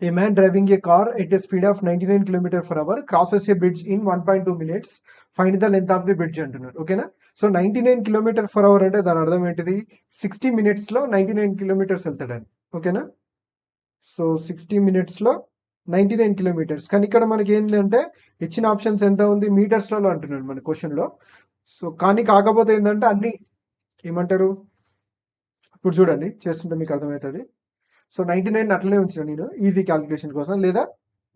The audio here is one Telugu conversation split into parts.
A man driving a car at a speed of 99 km/h crosses a bridge in 1.2 minutes. Find the length of the bridge అంటున్నారు. ఓకేనా? సో 99 km/h అంటే దాని అర్థం ఏంటిది? 60 మినిట్స్లో 99 కిలోమీటర్స్ వెళ్తాడని. ఓకేనా? సో 60 మినిట్స్లో 99 కిలోమీటర్స్. కానీ ఇక్కడ మనకి ఏంటంటే ఇచ్చిన ఆప్షన్స్ ఎంత ఉంది? మీటర్స్లలో అంటున్నాడు మన క్వశ్చన్లో. సో కానీ కాకపోతే ఏంటంటే అన్ని ఏమంటారు? ఇప్పుడు చూడండి చేస్తుంటే మీకు అర్థమవుతుంది. సో 99 అట్లనే ఉంచిన నేను ఈజీ క్యాలిక్యులేషన్ కోసం, లేదా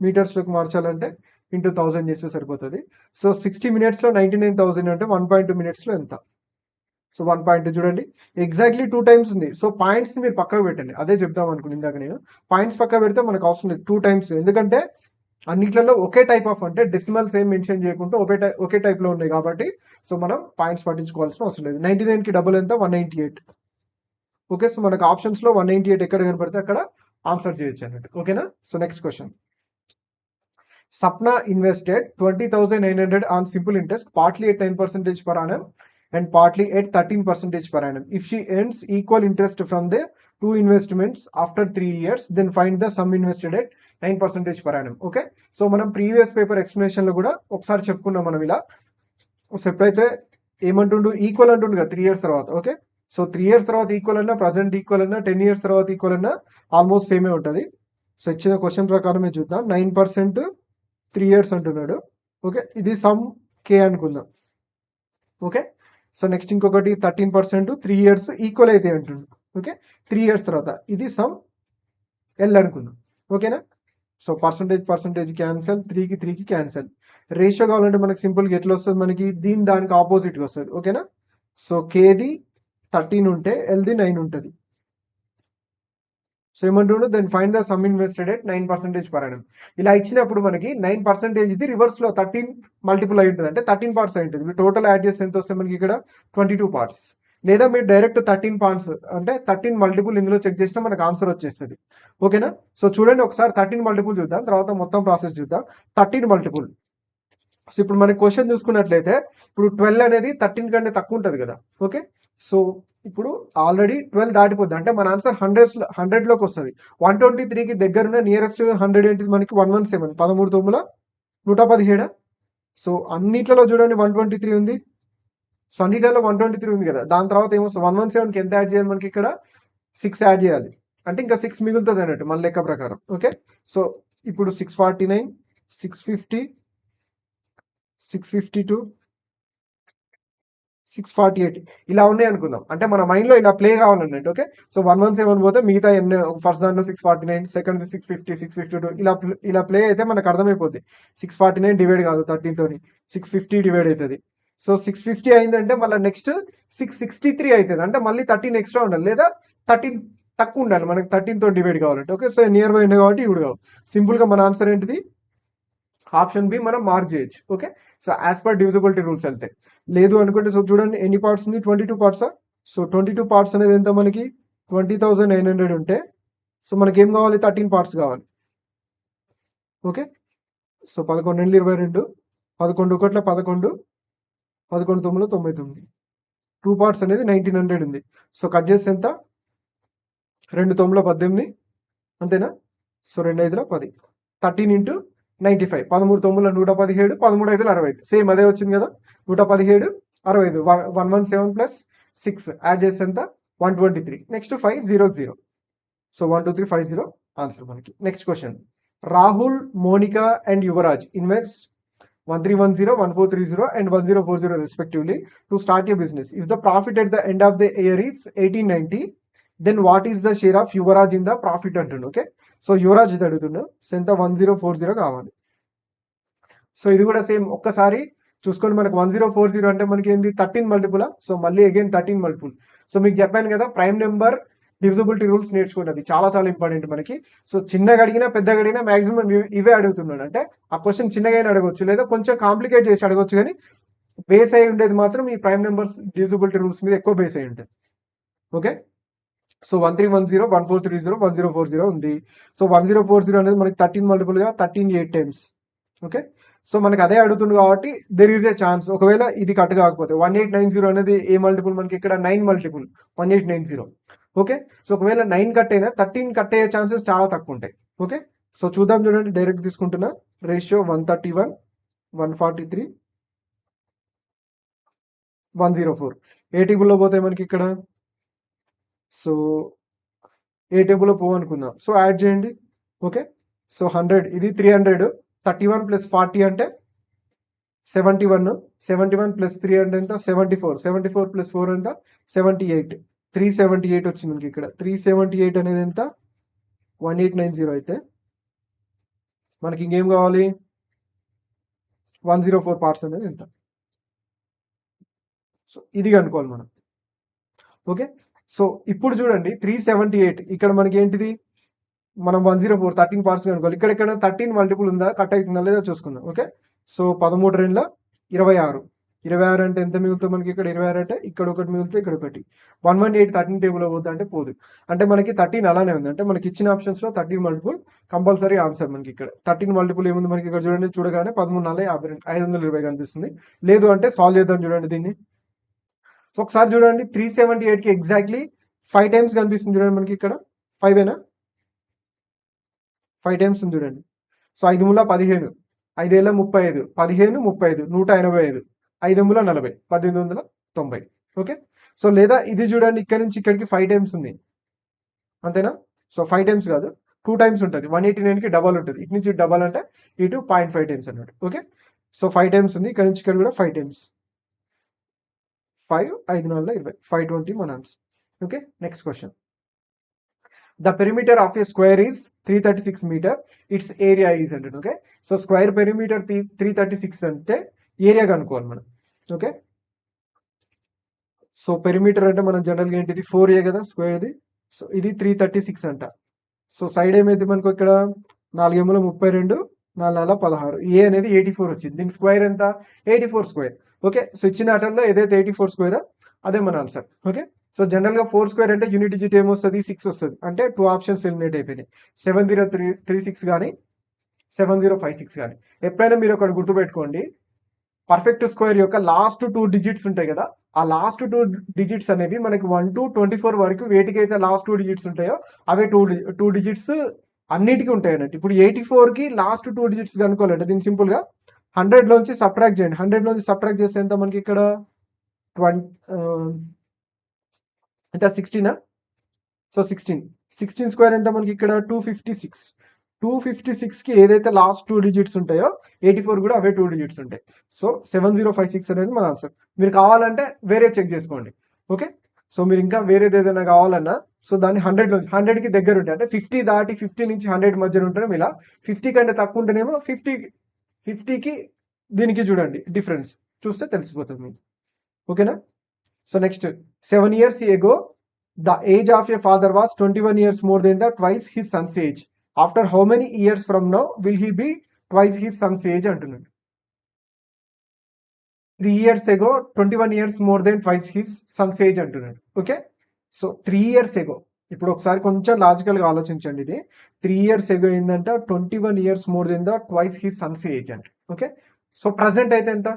మీటర్స్లోకి మార్చాలంటే ఇంటూ 1000 చేస్తే సరిపోతుంది. సో 60 మినిట్స్లో 99,000 అంటే 1.2 మినిట్స్లో ఎంత? సో 1.2 చూడండి ఎగ్జాక్ట్లీ 2 టైమ్స్ ఉంది. సో పాయింట్స్ని మీరు పక్కకు పెట్టండి. అదే చెప్దాం అనుకుని ఇందాక నేను. పాయింట్స్ పక్క పెడితే మనకు అవసరం లేదు 2 టైమ్స్, ఎందుకంటే అన్నిట్లలో ఒకే టైప్ ఆఫ్ అంటే డెసిమల్స్ ఏం మెన్షన్ చేయకుండా ఒకే టైప్లో ఉన్నాయి కాబట్టి సో మనం పాయింట్స్ పట్టించుకోవాల్సిన అవసరం లేదు. 99కి డబుల్ ఎంత? 198. ఓకే, సో మనకు ఆప్షన్స్లో 198 ఎక్కడ కనపడితే అక్కడ ఆన్సర్ చేయొచ్చు అన్నట్టు. ఓకేనా? So next question. Sapna invested 20,900 on simple interest, partly at 9% per annum and partly at 13% per annum. If she earns equal interest from the two investments after 3 years, then find the sum invested at 9% per annum. Okay, so మనం ప్రీవియస్ పేపర్ ఎక్స్ప్లెనేషన్లో కూడా ఒకసారి చెప్పుకున్నాం మనం ఇలా. సో ఎప్పుడైతే ఏమంటుండు ఈక్వల్ అంటుండు కదా 3 ఇయర్స్ తర్వాత. ఓకే, సో 3 ఇయర్స్ తర్వాత ఈక్వల్ అన్నా, ప్రజెంట్ ఈక్వల్ అన్నా, 10 ఇయర్స్ తర్వాత ఈక్వల్ అన్నా ఆల్మోస్ట్ సేమే ఉంటుంది. సో ఇచ్చిన క్వశ్చన్ ప్రకారమే చూద్దాం. 9% 3 ఇయర్స్ అంటున్నాడు. ఓకే, ఇది సమ్ కే అనుకుందాం. ఓకే, సో నెక్స్ట్ ఇంకొకటి 13% 3 ఇయర్స్ ఈక్వల్ అయితే అంటుండు. ఓకే, 3 ఇయర్స్ తర్వాత ఇది సమ్ ఎల్ అనుకుందాం. ఓకేనా? సో పర్సంటేజ్ క్యాన్సల్, 3కి క్యాన్సల్. రేషియో కావాలంటే మనకి సింపుల్గా ఎట్లా వస్తుంది? మనకి దానికి ఆపోజిట్గా వస్తుంది. ఓకేనా? సో కేది 13 ఉంటే ఎల్ది 9 ఉంటుంది. సో ఏమంటుండో then find the sum invested at 9% per annum. ఇలా ఇచ్చినప్పుడు మనకి 9% ఇది రివర్స్లో 13 మల్టిపుల్ అయి ఉంటుంది, అంటే 13 పార్ట్స్ అయి ఉంటుంది. మీరు టోటల్ యాడ్ చేస్తే ఎంత వస్తే మనకి ఇక్కడ 22 పార్ట్స్. లేదా మీరు డైరెక్ట్ 13 పార్ట్స్ అంటే 13 మల్టిపుల్ ఇందులో చెక్ చేసినా మనకు ఆన్సర్ వచ్చేస్తుంది. ఓకేనా? సో చూడండి ఒకసారి 13 మల్టిపుల్ చూద్దాం, తర్వాత మొత్తం ప్రాసెస్ చూద్దాం. 13 మల్టిపుల్. సో ఇప్పుడు మనకి క్వశ్చన్ చూసుకున్నట్లయితే ఇప్పుడు 12 అనేది 13 కంటే తక్కువ ఉంటుంది కదా. ఓకే, సో ఇప్పుడు ఆల్రెడీ 12 దాటిపోద్ది, అంటే మన ఆన్సర్ 100లోకి వస్తుంది. 123కి దగ్గరున్న నియరెస్ట్ 100 ఏంటిది మనకి? 117. 13 117. సో అన్నిట్లలో చూడండి 123 ఉంది. సో అన్నిట్లలో 123 ఉంది కదా. దాని తర్వాత ఏమో 117కి ఎంత యాడ్ చేయాలి? మనకి ఇక్కడ 6 యాడ్ చేయాలి, అంటే ఇంకా 6 మిగులుతుంది అన్నట్టు మన లెక్క ప్రకారం. ఓకే, సో ఇప్పుడు 649, 650, 652, 648 ఇలా ఉన్నాయి అనుకుందాం. అంటే మన మైండ్లో ఇలా ప్లే కావాలన్నట్టు. ఓకే, సో 117 పోతే మిగతా ఎన్ని? ఫస్ట్ దాంట్లో 649, సెకండ్ 650, 652 ఇలా ప్లే అయితే మనకు అర్థమైపోద్ది. 649 డివైడ్ కాదు 13 తోని, 650 డివైడ్ అవుతుంది. సో 650 అయిందంటే మళ్ళీ నెక్స్ట్ 663 అవుతుంది, అంటే మళ్ళీ 13 ఎక్స్ట్రా ఉండాలి, లేదా 13 తక్కువ ఉండాలి మనకి 13 తో డివైడ్ కావాలంటే. ఓకే, సో నియర్ బై ఉన్నాయి కాబట్టి ఇవి కావు. సింపుల్గా మన ఆన్సర్ ఏంటిది? ఆప్షన్ బి మనం మార్క్ చేయొచ్చు. Okay, so as per divisibility rules వెళ్తే. లేదు అనుకుంటే సో చూడండి ఎన్ని పార్ట్స్ ఉంది? 22 పార్ట్సా? సో 22 పార్ట్స్ అనేది ఎంత మనకి? 20,900 ఉంటే సో మనకి ఏం కావాలి? 13 పార్ట్స్ కావాలి. Okay, so 11 2 22, 11 1 11, 11 9 99. 2 పార్ట్స్ అనేది 1900 ఉంది. సో కట్ చేస్తే ఎంత? 2 9 18, అంతేనా? సో 2 5 10. 13 ఇంటూ 95, 13 9 117, 13 5 65. సేమ్ అదే వచ్చింది కదా, 117 65. 117 ప్లస్ 6 యాడ్ చేస్తే ఎంత? 123. నెక్స్ట్ 5 0 0. సో 1 2 3 5 0 ఆన్సర్ మనకి. Next question. Rahul, Monica and Yuvraj invest 1310, 1430 and 1040 respectively to start a business. If the profit at the end of the year is 1890, then what is the share of Yuvraj in the profit అంటుండు. ఓకే, సో యువరాజ్ ఇది అడుగుతుండు. సో ఎంత? 1040 కావాలి. సో ఇది కూడా సేమ్ ఒక్కసారి చూసుకోండి. మనకు 1040 అంటే మనకి ఏంది? 13 మల్టిపుల్. సో మళ్ళీ అగైన్ 13 మల్టిపుల్. సో మీకు చెప్పాను కదా ప్రైమ్ నెంబర్ డివిజిబిలిటీ రూల్స్ నేర్చుకోండి, అది చాలా చాలా ఇంపార్టెంట్ మనకి. సో చిన్నగా అడిగినా పెద్దగా అడిగినా మాక్సిమం ఇవే అడుగుతున్నాడు. అంటే ఆ క్వశ్చన్ చిన్నగా అడగవచ్చు, లేదా కొంచెం కాంప్లికేట్ చేసి అడగవచ్చు, కానీ బేస్ అయి ఉండేది మాత్రం ఈ ప్రైమ్ నెంబర్స్ డివిజిబిలిటీ రూల్స్ మీద ఎక్కువ బేస్ అయి ఉంటుంది. ఓకే, సో 1310, 1430, 1040 ఉంది. సో 1040 అనేది మనకి 13 మల్టిపుల్గా 13 8 టైమ్స్. ఓకే, సో మనకి అదే అడుగుతుంది కాబట్టి దెర్ ఈజ్ ఏ ఛాన్స్ ఒకవేళ ఇది కట్ కాకపోతే 1890 అనేది ఏ మల్టిపుల్ మనకి ఇక్కడ? 9 మల్టిపుల్ 1890. ఓకే, సో ఒకవేళ 9 కట్ అయినా 13 కట్ అయ్యే ఛాన్సెస్ చాలా తక్కువ ఉంటాయి. ఓకే, సో చూద్దాం చూడండి, డైరెక్ట్ తీసుకుంటున్నా. రేషియో 131, 143, 104. ఏ టేబుల్లో పోతాయి మనకి ఇక్కడ? సో ఏ టేబుల్లో పోవు అనుకుందాం. సో యాడ్ చేయండి. ఓకే, సో 100, ఇది 300, 31 + 40 అంటే 71, 71 + 3 అంటే ఎంత? 74, 74 + 4 ఎంత? 78, 378 వచ్చింది మనకి ఇక్కడ. 378 అనేది ఎంత? 1890 అయితే మనకి ఇంకేం కావాలి? 104 పార్ట్స్ అనేది ఎంత? సో ఇది కనుక్కోవాలి మనం. ఓకే, సో ఇప్పుడు చూడండి 378 ఇక్కడ మనకి ఏంటిది? మనం 104 13 పార్ట్స్ కనుక్కోవాలి. ఇక్కడ 13 మల్టిపుల్ ఉందా, కట్ అవుతుందా లేదా చూసుకుందాం. ఓకే, సో 13 2 26, 26 అంటే ఎంత మిగులుతుంది మనకి ఇక్కడ? 26 అంటే ఇక్కడ ఒకటి మిగులుతుంది, ఇక్కడ ఒకటి. 118 13 టేబుల్ పోద్ది అంటే పోదు. అంటే మనకి 13 అలానే ఉంది. అంటే మనకి ఇచ్చిన ఆప్షన్స్ లో 13 మల్టిపుల్ కంపల్సరీ ఆన్సర్ మనకి ఇక్కడ. 13 మల్టిపుల్ ఏముంది మనకి ఇక్కడ చూడండి, చూడగానే 13 4 52, 520 కనిపిస్తుంది. లేదు అంటే సాల్వ్ చేద్దాం చూడండి దీన్ని. సో ఒకసారి చూడండి, 378 కి ఎగ్జాక్ట్లీ 5 టైమ్స్ కనిపిస్తుంది చూడండి మనకి ఇక్కడ. 5ఏనా? 5 టైమ్స్ ఉంది చూడండి. సో 5 ముల 15, 5 ఏళ్ళ 35, 15 35, 185, 5 ముల 40, 1890. ఓకే, సో లేదా ఇది చూడండి, ఇక్కడ నుంచి ఇక్కడికి 5 టైమ్స్ ఉంది అంతేనా? సో 5 టైమ్స్ కాదు, 2 టైమ్స్ ఉంటుంది. 189కి డబల్ ఉంటుంది. ఇటు నుంచి డబల్ అంటే ఇటు 0.5 టైమ్స్ అన్నట్టు. ఓకే, సో 5 టైమ్స్ ఉంది. ఇక్కడ నుంచి ఇక్కడ కూడా 5 టైమ్స్. 5 5 4 20, 520 మన answer. Okay, next question. The perimeter of a square is 336 meter. Its area is అంటే. ఓకే, సో స్క్వేర్ పెరిమీటర్ 336 అంటే ఏరియా కనుక్కోవాలి మనం. ఓకే, సో పెరిమీటర్ అంటే మనం జనరల్గా ఏంటిది 4a కదా స్క్వేర్ది. సో ఇది 336 అంట. సో సైడ్ ఏమైతే మనకు ఇక్కడ 4 ఎముల 32, 4 16, ఏ అనేది 84 వచ్చింది. దీనికి స్క్వేర్ ఎంత? 84 స్క్వేర్. ఓకే, సో ఇచ్చిన ఆటల్లో ఏదైతే 84 స్క్వేర్ అదే మన ఆన్సర్. ఓకే, సో జనరల్ గా 4 స్క్వేర్ అంటే యూనిట్ డిజిట్ ఏమొస్తుంది? 6 వస్తుంది. అంటే 2 ఆప్షన్స్ ఎలిమినేట్ అయిపోయినాయి. 70336 కానీ 7056 కానీ. ఎప్పుడైనా మీరు ఒకటి గుర్తుపెట్టుకోండి, పర్ఫెక్ట్ స్క్వేర్ యొక్క లాస్ట్ 2 డిజిట్స్ ఉంటాయి కదా, ఆ లాస్ట్ 2 డిజిట్స్ అనేవి మనకి 1 to 24 వరకు వేటికైతే లాస్ట్ 2 డిజిట్స్ ఉంటాయో అవే 2 డిజిట్స్ అన్నిటికీ ఉంటాయి అన్నట్టు. ఇప్పుడు 84కి లాస్ట్ 2 డిజిట్స్ కనుక్కోవాలంటే దీన్ని సింపుల్ గా 100 లోంచి సబ్ట్రాక్ట్ చేయండి. 100 లోంచి సబ్ట్రాక్ట్ చేస్తే ఎంత మనకి ఇక్కడ? 20 ఎంత? 16. సో 16 స్క్వేర్ ఎంత మనకి ఇక్కడ? 256. 256కి ఏదైతే లాస్ట్ 2 డిజిట్స్ ఉంటాయో 84 కూడా అవే 2 డిజిట్స్ ఉంటాయి. సో 7056 అనేది మన ఆన్సర్. మీరు కావాలంటే వేరే చెక్ చేసుకోండి. ఓకే, సో మీరు ఇంకా వేరేది ఏదైనా కావాలన్నా సో దాన్ని 100 నుంచి 100కి దగ్గర ఉంటాయి. అంటే 50 దాటి 50 నుంచి 100 మధ్యలో ఉంటేనేమో ఇలా, 50 కంటే తక్కువ ఉంటేనేమో 50కి దీనికి చూడండి డిఫరెన్స్ చూస్తే తెలిసిపోతుంది మీకు. ఓకేనా, so next 7 years ago the age of a father was 21 years more than the twice his son's age. After how many years from now will he be twice his son's age అంటున్నాడు. 3 years ago 21 years more than twice his son's age అంటున్నాడు. ఓకే, సో 3 years ago, ఇప్పుడు ఒకసారి కొంచెం లాజికల్గా ఆలోచించండి. ఇది 3 years ago ఏంటంట? 21 years more than the twice his son's age అంట. ఓకే, సో ప్రజెంట్ అయితే ఎంత?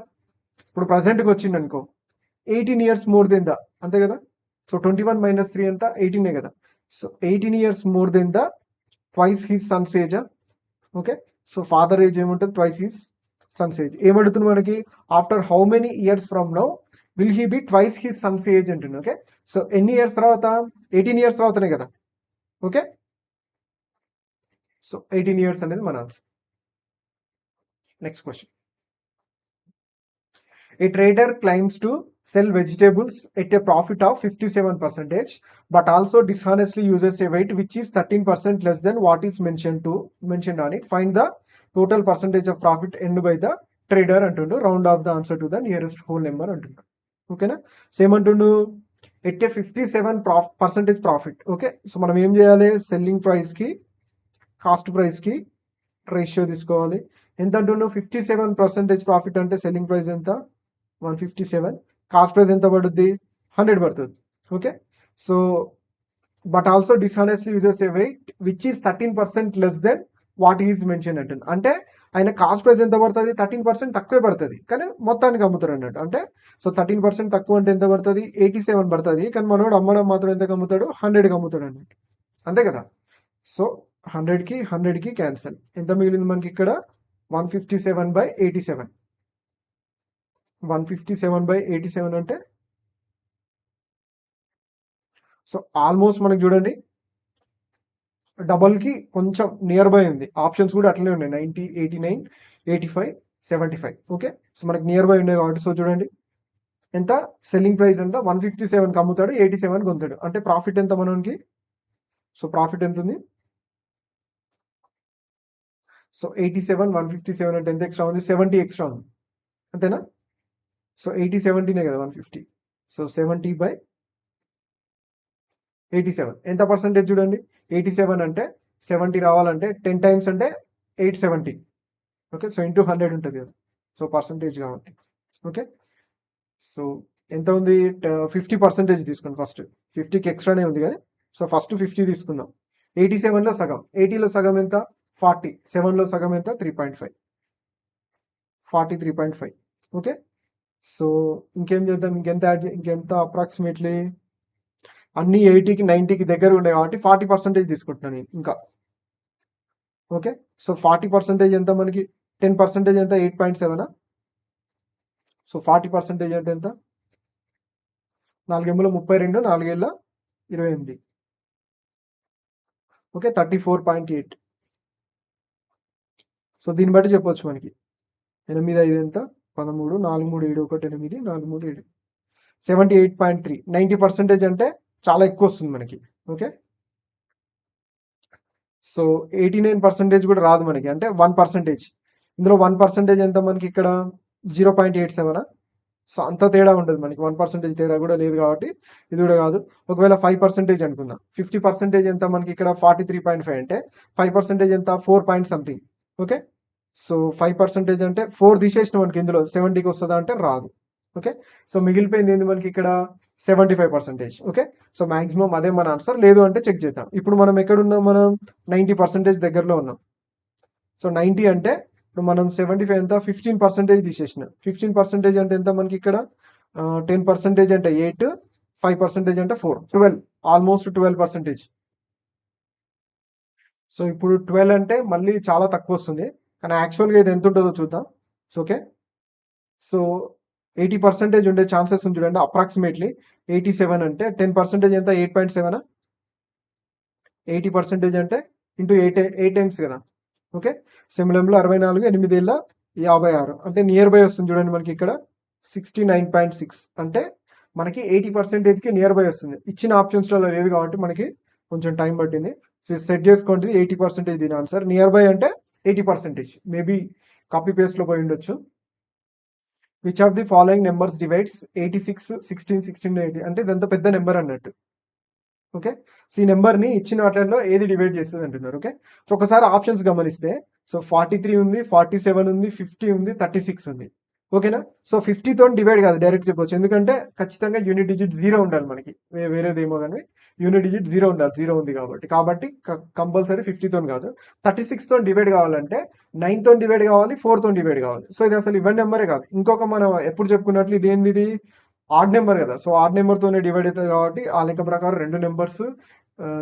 ఇప్పుడు ప్రజెంట్కి వచ్చింది అనుకో, 18 years more than the, అంతే కదా. సో 21 - 3 ఎంత? 18 కదా. So 18 years more than the twice his son's age. Okay, so father age ఏముంటుంది? Twice his son's age. ఏమడుతుంది మనకి? After how many years from now will he be twice his son's age అంటుంది. ఓకే, సో ఎన్ని ఇయర్స్ తర్వాత? 18 years తర్వాతనే కదా. ఓకే, సో 18 years అనేది మన answer. Next question. A trader claims to sell vegetables at a profit of 57%, but also dishonestly uses a weight which is 13% less than what is mentioned on it. Find the total percentage of profit earned by the trader అంటుండు. Round of the answer to the nearest whole number అంటుండు. ఓకేనా, సేమ్ అంటుండు at a 57% profit. Okay, so మనం ఏం చేయాలి? సెల్లింగ్ ప్రైస్ కి కాస్ట్ ప్రైస్ కి రేషియో తీసుకోవాలి. ఎంత అంటుండు? 57% ప్రాఫిట్ అంటే సెల్లింగ్ ప్రైస్ ఎంత? 157. కాస్ట్ ప్రైస్ ఎంత పడుద్ది? 100 పడుతుంది. Okay, so but also dishonestly uses a weight which is 13% less than what is mention అంటుంది. అంటే ఆయన కాస్ట్ ప్రైస్ ఎంత పడుతుంది? 13% తక్కువే పడుతుంది, కానీ మొత్తానికి అమ్ముతారు అన్నట్టు. అంటే సో 13% తక్కువ అంటే ఎంత పడుతుంది? 87 పడుతుంది. కానీ మనోడు అమ్మడం మాత్రం ఎంత అమ్ముతాడు? 100కి అమ్ముతాడు అన్నట్టు, అంతే కదా. సో 100కి క్యాన్సల్. ఎంత మిగిలింది మనకి ఇక్కడ 157/87. 157/87 అంటే సో ఆల్మోస్ట్ మనకి చూడండి డబల్కి కొంచెం నియర్ బై ఉంది. ఆప్షన్స్ కూడా అట్లనే ఉన్నాయి 90, 89, 85, 75. ఓకే, సో మనకి నియర్ బై ఉన్నాయి కాబట్టి సో చూడండి ఎంత సెల్లింగ్ ప్రైస్ ఎంత 157కి అమ్ముతాడు, 87కి కొంటాడు. అంటే ప్రాఫిట్ ఎంత మనకి? సో ప్రాఫిట్ ఎంత ఉంది? సో 87, 157 అంటే ఎంత ఎక్స్ట్రా ఉంది? 70 ఎక్స్ట్రా ఉంది అంతేనా? సో 70నే కదా 150. సో 70/87 ఎంత పర్సెంటేజ్ చూడండి? 87 అంటే 70 రావాలంటే 10 టైమ్స్ అంటే 870. ఓకే, సో ఇంటూ 100 ఉంటుంది కదా, సో పర్సంటేజ్ కాబట్టి. ఓకే, సో ఎంత ఉంది? 50% తీసుకోండి ఫస్ట్. 50కి ఎక్స్ట్రానే ఉంది కానీ సో ఫస్ట్ 50 తీసుకుందాం. 87లో సగం, 80లో సగం ఎంత? 40. 7లో సగం ఎంత? 3.5. 43.5. ఓకే, సో ఇంకేం చేద్దాం? ఇంకెంత అప్రాక్సిమేట్లీ అన్ని 80కి 90కి దగ్గర ఉన్నాయి కాబట్టి 40% తీసుకుంటున్నాను నేను ఇంకా. ఓకే, సో 40% ఎంత మనకి? 10% ఎంత? 8.7. సో 40% అంటే ఎంత? 4 ఎమ్ముల 32, 4 ఏళ్ళ 28. ఓకే, 34.8. సో దీన్ని బట్టి చెప్పొచ్చు మనకి 8, 5 ఎంత? 13, 4, 3, 7, 1, 8, 4, 3, 7, 78.3. 90% అంటే చాలా ఎక్కువ వస్తుంది మనకి. ఓకే, సో 89% కూడా రాదు మనకి, అంటే 1%. ఇందులో 1% ఎంత మనకి ఇక్కడ? 0.87. సో అంత తేడా ఉండదు మనకి, 1% తేడా కూడా లేదు కాబట్టి ఇది కూడా కాదు. ఒకవేళ 5% అనుకుందాం. 50% ఎంత మనకి ఇక్కడ? 43.5 అంటే 5% ఎంత? 4 పాయింట్ సంథింగ్. ఓకే, సో 5% అంటే 4 తీసేసిన మనకి ఇందులో 70కి వస్తుందా అంటే రాదు. ఓకే, సో మిగిలిపోయింది ఏంది మనకి ఇక్కడ? 75%. ఓకే, సో మాక్సిమం అదే మన ఆన్సర్. లేదు అంటే చెక్ చేద్దాం. ఇప్పుడు మనం ఎక్కడున్నాం? మనం 90% దగ్గరలో ఉన్నాం. సో 90 అంటే ఇప్పుడు మనం 75 ఎంత? 15% తీసేసిన. 15% అంటే ఎంత మనకి ఇక్కడ? 10% అంటే 8, 5% అంటే 4, 12. ఆల్మోస్ట్ 12%. సో ఇప్పుడు 12 అంటే మళ్ళీ చాలా తక్కువ వస్తుంది, కానీ యాక్చువల్గా ఇది ఎంత ఉంటుందో చూద్దాం. సో ఓకే, సో 80% ఉండే ఛాన్సెస్ ఉంది చూడండి అప్రాక్సిమేట్లీ. 87 అంటే 10% ఎంత? 8.7. 80% అంటే ఇంటూ 8 టైమ్స్ కదా. ఓకే, సిమ్లంలో 64, 8 ఏళ్ళ 56 అంటే నియర్ బై వస్తుంది చూడండి మనకి ఇక్కడ 69.6. అంటే మనకి 80%కి నియర్ బై వస్తుంది. ఇచ్చిన ఆప్షన్స్లో లేదు కాబట్టి మనకి కొంచెం టైం పట్టింది. సెట్ చేసుకోండి 80% దీని ఆన్సర్. నియర్ బై అంటే 80%. మేబీ కాపీ పేస్ట్లో పోయి ఉండొచ్చు. Which of the following numbers divides 86, 16, 16, 80 అంటే ఇదంతా పెద్ద నెంబర్ అన్నట్టు. ఓకే, సో ఈ నెంబర్ని ఇచ్చిన వాటిల్లో ఏది డివైడ్ చేస్తుంది అంటున్నారు. ఓకే, సో ఒకసారి ఆప్షన్స్ గమనిస్తే సో 43 ఉంది, 47 ఉంది, 50 ఉంది, 36 ఉంది. ఓకేనా, సో 50తో డివైడ్ కాదు, డైరెక్ట్ చెప్పొచ్చు. ఎందుకంటే ఖచ్చితంగా యూనిట్ డిజిట్ 0 ఉండాలి మనకి. వేరేదేమో కానీ యూనిట్ డిజిట్ 0 ఉండాలి, 0 ఉంది కాబట్టి కంపల్సరీ 50తో కాదు. 36తో డివైడ్ కావాలంటే 9తో డివైడ్ కావాలి, 4తో డివైడ్ కావాలి. సో ఇది అసలు ఇవన్నీ నెంబరే కాదు. ఇంకొక మనం ఎప్పుడు చెప్పుకున్నట్లు ఇది ఏంది? ఇది ఆడ్ నెంబర్ కదా. సో ఆడ్ నెంబర్తోనే డివైడ్ అవుతుంది కాబట్టి ఆ లెక్క ప్రకారం 2 నెంబర్స్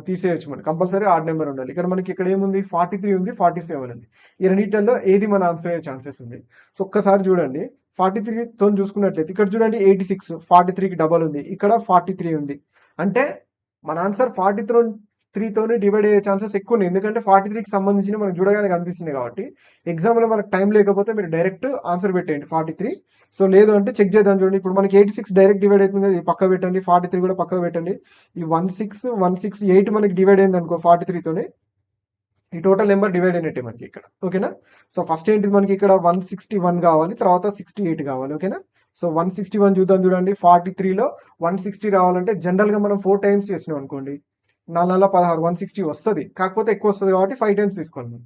తీసేయచ్చు. మనకి కంపల్సరీ ఆడ్ నెంబర్ ఉండాలి. ఇక్కడ ఏముంది? 43 ఉంది, 47 ఉంది. ఈ రెండింటిలో ఏది మన ఆన్సర్ అయ్యే ఛాన్సెస్ ఉంది? సో ఒక్కసారి చూడండి 43తో చూసుకున్నట్లయితే ఇక్కడ చూడండి 86, 43కి డబల్ ఉంది, ఇక్కడ 43 ఉంది. అంటే మన ఆన్సర్ 43తోనే డివైడ్ అయ్యే ఛాన్సెస్ ఎక్కువ ఉన్నాయి. ఎందుకంటే 43కి సంబంధించి మనకు చూడగానే కనిపిస్తుంది కాబట్టి. ఎగ్జామ్లో మనకు టైం లేకపోతే మీరు డైరెక్ట్ ఆన్సర్ పెట్టండి 43. సో లేదు అంటే చెక్ చేద్దాం. చూడండి ఇప్పుడు మనకి 86 డైరెక్ట్ డివైడ్ అవుతుంది కదా, ఇది పక్క పెట్టండి. 43 కూడా పక్కకు పెట్టండి. ఈ 168 మనకి డివైడ్ అయింది అనుకో 43తోనే, ఈ టోటల్ నెంబర్ డివైడ్ అయినట్టే మనకి ఇక్కడ. ఓకేనా, సో ఫస్ట్ ఏంటిది మనకి ఇక్కడ 161 కావాలి, తర్వాత 68 కావాలి. ఓకేనా, సో 161 చూడండి. 43లో 160 రావాలంటే జనరల్గా మనం 4 టైమ్స్ చేసినాం అనుకోండి, 4 16, 160 వస్తుంది. కాకపోతే ఎక్కువ వస్తుంది కాబట్టి 5 టైమ్స్ తీసుకోవాలి.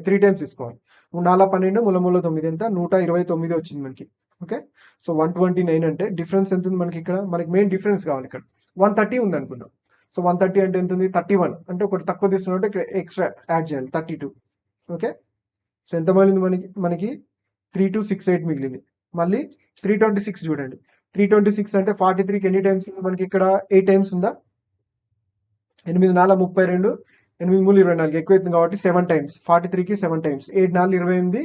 3 టైమ్స్ తీసుకోవాలి. 4 12, 9 ఎంత? 129 వచ్చింది మనకి. ఓకే, సో 129 అంటే డిఫరెన్స్ ఎంత ఉంది మనకి ఇక్కడ? మనకి మెయిన్ డిఫరెన్స్ కావాలి. ఇక్కడ 130 ఉంది అనుకుందాం. సో 130 అంటే ఎంత ఉంది? 31. అంటే ఒకటి తక్కువ తీసుకున్నట్టు ఇక్కడ ఎక్స్ట్రా యాడ్ చేయాలి 32. ఓకే, సో ఎంత మిగిలింది మనకి 3268 మిగిలింది. మళ్ళీ 326 చూడండి. 326 అంటే 43కి ఎన్ని టైమ్స్ ఉంది మనకి ఇక్కడ? 8 టైమ్స్ ఉందా? 8 4 32, 8 మూల 24 ఎక్కువ అవుతుంది కాబట్టి 7 టైమ్స్ 43కి 7 టైమ్స్ 7 4 28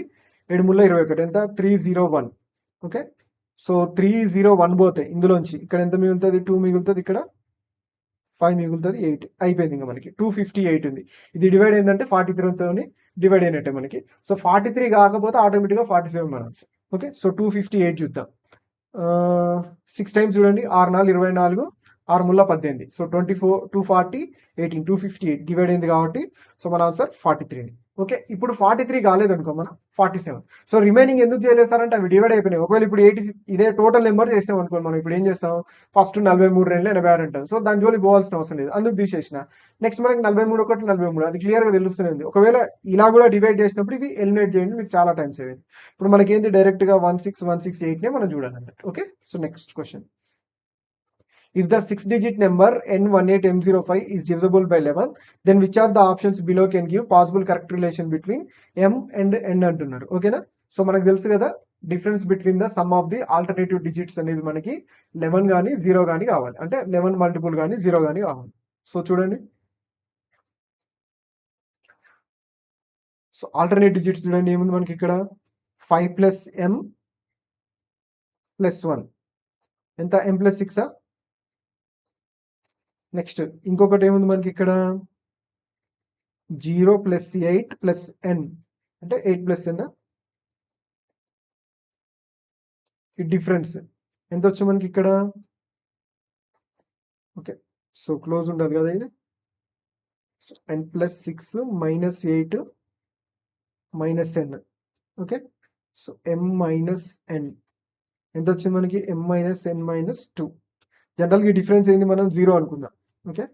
7 మూల 21 ఎంత 301 ఓకే సో 301 పోతాయి ఇందులోంచి ఇక్కడ ఎంత మిగులుతుంది 2 మిగులుతుంది ఇక్కడ 5 మిగులుతుంది 8 అయిపోయింది ఇంకా మనకి 258 ఉంది ఇది డివైడ్ ఏంటంటే 43తో డివైడ్ అయినట్టే మనకి సో 43 కాకపోతే ఆటోమేటిక్గా 47 మన ఆన్సర్ ఓకే సో 258 చూద్దాం 6 టైమ్స్ చూడండి 6 4 24 6 ముల్ల 18 సో 24 240 18 258 డివైడ్ అయింది కాబట్టి సో మన ఆన్సర్ 43 ఓకే ఇప్పుడు 43 కాలేదు అనుకో మనం 47 సో రిమైనింగ్ ఎందుకు చేయలేదు సార్ అంటే అవి డివైడ్ అయిపోయినాయి ఒకవేళ ఇప్పుడు 80 ఇదే టోటల్ నెంబర్ చేసినాం అనుకో మనం ఇప్పుడు ఏం చేస్తాం ఫస్ట్ 43 2 86 అంటాం సో దాని జోలి పోవాల్సిన అవసరం లేదు అందుకు తీసేసిన నెక్స్ట్ మనకి 43 1 43 అది క్లియర్గా తెలుస్తుంది ఒకవేళ ఇలా కూడా డివైడ్ చేసినప్పుడు ఇవి ఎలిమినేట్ చేయండి మీకు చాలా టైం సేవ్ అయింది ఇప్పుడు మనకి ఏంది డైరెక్ట్గా 16168 మనం చూడాలన్నట్టు okay so next question If the 6-digit number N18805 is divisible by 11, then which of the options below can give possible correct relation between M and N అంటున్నారు ఓకేనా సో మనకు తెలుసు కదా difference between the sum of the alternative digits అనేది మనకి 11 కానీ 0 కానీ కావాలి అంటే 11 మల్టిపుల్ కానీ 0 కానీ కావాలి సో చూడండి సో ఆల్టర్నేట్ డిజిట్స్ చూడండి ఏముంది మనకి ఇక్కడ 5 ప్లస్ M ప్లస్ 1 ఎంత M ప్లస్ 6 నెక్స్ట్ ఇంకొకటి ఏముంది మనకి ఇక్కడ 0 ప్లస్ 8 ప్లస్ n అంటే 8 ప్లస్ n ఈ డిఫరెన్స్ ఎంత వచ్చి మనకి ఇక్కడ ఓకే సో క్లోజ్ ఉండదు కదా ఇది so n plus 6 minus 8 minus n okay so m minus n ఎంత వచ్చింది మనకి m మైనస్ n మైనస్ 2 జనరల్గా ఈ డిఫరెన్స్ ఏంది మనం 0 అనుకుందాం ఓకే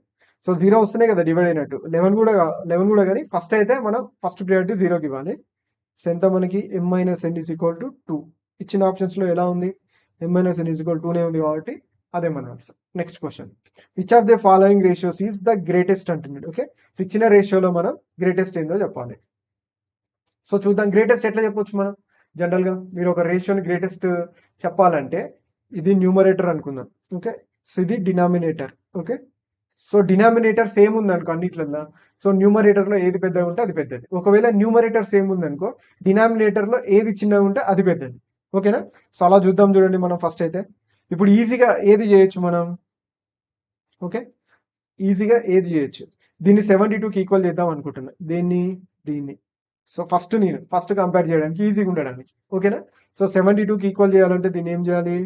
సో 0 వస్తేనే కదా డివైడ్ అయినట్టు 11 కూడా కానీ ఫస్ట్ అయితే మనం ఫస్ట్ ప్రియారిటీ 0కి ఇవ్వాలి సో ఎంత మనకి m minus n is equal to 2 ఇచ్చిన ఆప్షన్స్లో ఎలా ఉంది m minus n is equal 2నే ఉంది కాబట్టి అదే మన answer next question which of the following ratios is the greatest అంటున్నాడు ఓకే సో ఇచ్చిన రేషియోలో మనం గ్రేటెస్ట్ ఏందో చెప్పాలి సో చూద్దాం గ్రేటెస్ట్ ఎట్లా చెప్పొచ్చు మనం జనరల్గా మీరు ఒక రేషియోని గ్రేటెస్ట్ చెప్పాలంటే ఇది న్యూమరేటర్ అనుకుందాం ఓకే సో ఇది denominator okay so denominator same ఉంది అనుకో అన్నిట్లల్లో సో న్యూమరేటర్లో ఏది పెద్దగా ఉంటే అది పెద్దది ఒకవేళ న్యూమరేటర్ సేమ్ ఉంది అనుకో డినామినేటర్లో ఏది చిన్నగా ఉంటే అది పెద్దది ఓకేనా సో అలా చూద్దాం చూడండి మనం ఫస్ట్ అయితే ఇప్పుడు ఈజీగా ఏది చేయొచ్చు మనం ఓకే ఈజీగా ఏది చేయొచ్చు దీన్ని 72కి ఈక్వల్ చేద్దాం అనుకుంటున్నా దీన్ని సో ఫస్ట్ కంపేర్ చేయడానికి ఈజీగా ఉండడానికి ఓకేనా సో 72కి ఈక్వల్ చేయాలంటే దీన్ని ఏం చేయాలి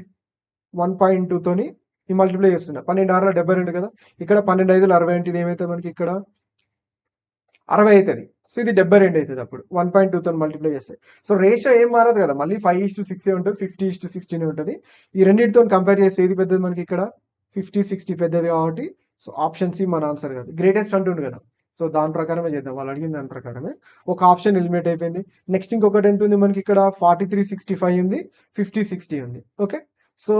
1.2తోని ఈ మల్టిప్లై చేస్తున్నా 12 6 72 కదా ఇక్కడ 12 5 60 అంటే ఇది ఏమైతుంది మనకి ఇక్కడ 60 అవుతుంది సో ఇది 72 అవుతుంది అప్పుడు 1.2తో మల్టిప్లై చేస్తే సో రేషియో ఏం మారదు కదా మళ్ళీ 5:6 ఉంటుంది 50:16 ఉంటుంది ఈ రెండింటితో కంపేర్ చేస్తే ఏది పెద్దది మనకి ఇక్కడ 50-60 పెద్దది కాబట్టి సో ఆప్షన్ సి మన ఆన్సర్ కాదు గ్రేటెస్ట్ అంటుండు కదా సో దాని ప్రకారమే చేద్దాం వాళ్ళు అడిగిన దాని ప్రకారమే ఒక ఆప్షన్ ఎలిమినేట్ అయిపోయింది నెక్స్ట్ ఇంకొకటి ఎంత ఉంది మనకి ఇక్కడ 43-65 ఉంది 50-60 ఉంది ఓకే సో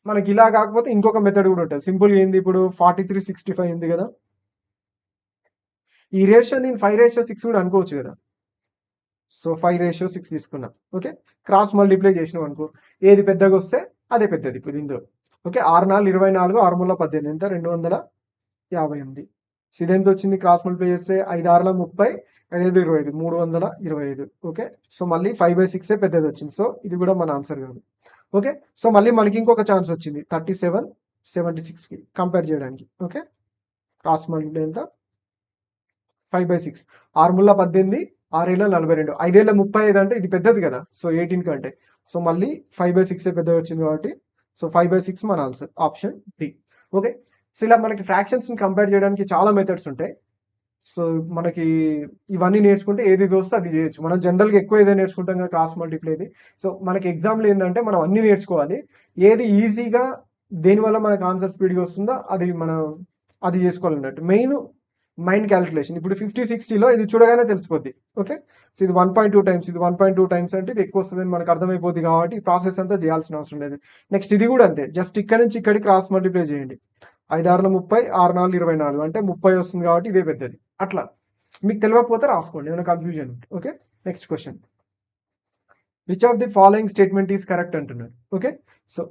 మనకి ఇలా కాకపోతే ఇంకొక మెథడ్ కూడా ఉంటుంది సింపుల్ ఏంది ఇప్పుడు 43-65 ఉంది కదా ఈ రేషియో నేను 5:6 కూడా అనుకోవచ్చు కదా సో 5:6 తీసుకున్నా ఓకే క్రాస్ మల్టిప్లై చేసినాం అనుకో ఏది పెద్దగా వస్తే అదే పెద్దది ఇప్పుడు ఇందులో ఓకే 6 4 24 6 3 18 ఎంత 258 సో ఇదెంత వచ్చింది క్రాస్ మల్టిప్లై చేస్తే 5 6 30 5 5 25 325 ఓకే సో మళ్ళీ 5/6 పెద్దది వచ్చింది సో ఇది కూడా మన ఆన్సర్ కాదు ఓకే సో మళ్ళీ మనకి ఇంకొక ఛాన్స్ వచ్చింది 37-76కి కంపేర్ చేయడానికి ఓకే క్రాస్ మల్టిప్లై ఎంత 5/6 6 3 18 6 42 5 35 అంటే ఇది పెద్దది కదా సో 18 కంటే సో మళ్ళీ 5/6 పెద్దది వచ్చింది కాబట్టి సో 5/6 మన answer option D okay so ఇలా మనకి ఫ్రాక్షన్స్ ని కంపేర్ చేయడానికి చాలా మెథడ్స్ ఉంటాయి సో మనకి ఇవన్నీ నేర్చుకుంటే ఏది వస్తే అది చేయొచ్చు మనం జనరల్గా ఎక్కువ ఏదో నేర్చుకుంటాం కదా క్రాస్ మల్టిప్లైది సో మనకి ఎగ్జామ్లో ఏంటంటే మనం అన్ని నేర్చుకోవాలి ఏది ఈజీగా దేనివల్ల మనకు ఆన్సర్ స్పీడ్గా వస్తుందో అది చేసుకోవాలన్నట్టు మెయిన్ మైండ్ క్యాలిక్యులేషన్ ఇప్పుడు 50-60లో ఇది చూడగానే తెలిసిపోద్ది ఓకే సో ఇది 1.2 టైమ్స్ ఇది 1.2 టైమ్స్ అంటే ఇది ఎక్కువ వస్తుందని మనకు అర్థమైపోద్ది కాబట్టి ఈ ప్రాసెస్ అంతా చేయాల్సిన అవసరం లేదు నెక్స్ట్ ఇది కూడా అంతే జస్ట్ ఇక్కడ నుంచి ఇక్కడికి క్రాస్ మల్టిప్లై చేయండి 5 6 30 6 4 24 అంటే 30 వస్తుంది కాబట్టి ఇదే పెద్దది అట్లా మీకు తెలియకపోతే రాసుకోండి ఏమైనా confusion okay next question which of the following statement is correct అంటున్నారు okay so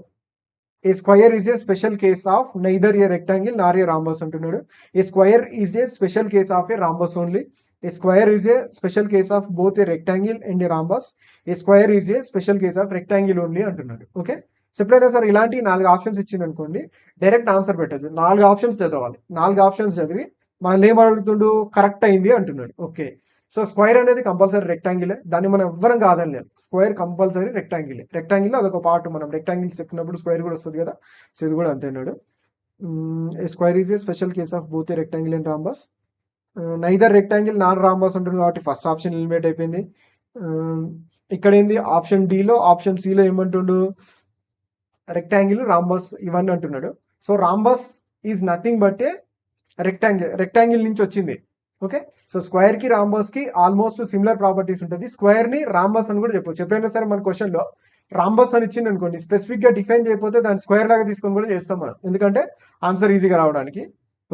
a square is a special case of neither a rectangle nor a rhombus అంటున్నాడు. A square is a special case of a rhombus only. A square is a special case of both a rectangle and a rhombus. A square is a special case of rectangle only అంటున్నాడు. ఓకే, సో ఎప్పుడైనా సార్ ఇలాంటి 4 ఆప్షన్స్ ఇచ్చింది అనుకోండి, డైరెక్ట్ ఆన్సర్ పెట్టదు. 4 ఆప్షన్స్ చదవాలి. 4 ఆప్షన్స్ చదివి మనల్ని ఏం అడుగుతుండు, కరెక్ట్ అయింది అంటున్నాడు. ఓకే, సో స్క్వైర్ అనేది కంపల్సరీ రెక్టాంగిలే, దాన్ని మనం ఎవ్వరం కాదని లేదు. స్క్వేర్ కంపల్సరీ రెక్టాంగిలే. రెక్టాంగిల్ అదొక పార్ట్. మనం రెక్టాంగిల్స్ చెప్పినప్పుడు స్క్వేర్ కూడా వస్తుంది కదా, సో ఇది కూడా అంతేనాడు. Square is a special case of both a rectangle and rhombus. Neither rectangle nor rhombus ఉంటుంది కాబట్టి ఫస్ట్ ఆప్షన్ ఎలిమినేట్ అయిపోయింది. ఇక్కడ ఏంది, ఆప్షన్ డిలో ఆప్షన్ సిలో ఏమంటుండు, రెక్టాంగిల్ రాంబస్ ఇవన్నీ అంటున్నాడు. So rhombus is nothing but a rectangle నుంచి వచ్చింది. ఓకే, సో స్క్వేర్ కి రాంబస్ కి ఆల్మోస్ట్ సిమిలర్ ప్రాపర్టీస్ ఉంటుంది. స్క్వేర్ ని రాంబస్ అని కూడా చెప్పొచ్చు. ఎప్పుడైనా సరే మన క్వశ్చన్ లో రాంబస్ అని ఇచ్చింది అనుకోండి, స్పెసిఫిక్ గా డిఫైన్ చేయకపోతే దాన్ని స్క్వేర్ లాగా తీసుకొని కూడా చేస్తాం మనం, ఎందుకంటే ఆన్సర్ ఈజీగా రావడానికి.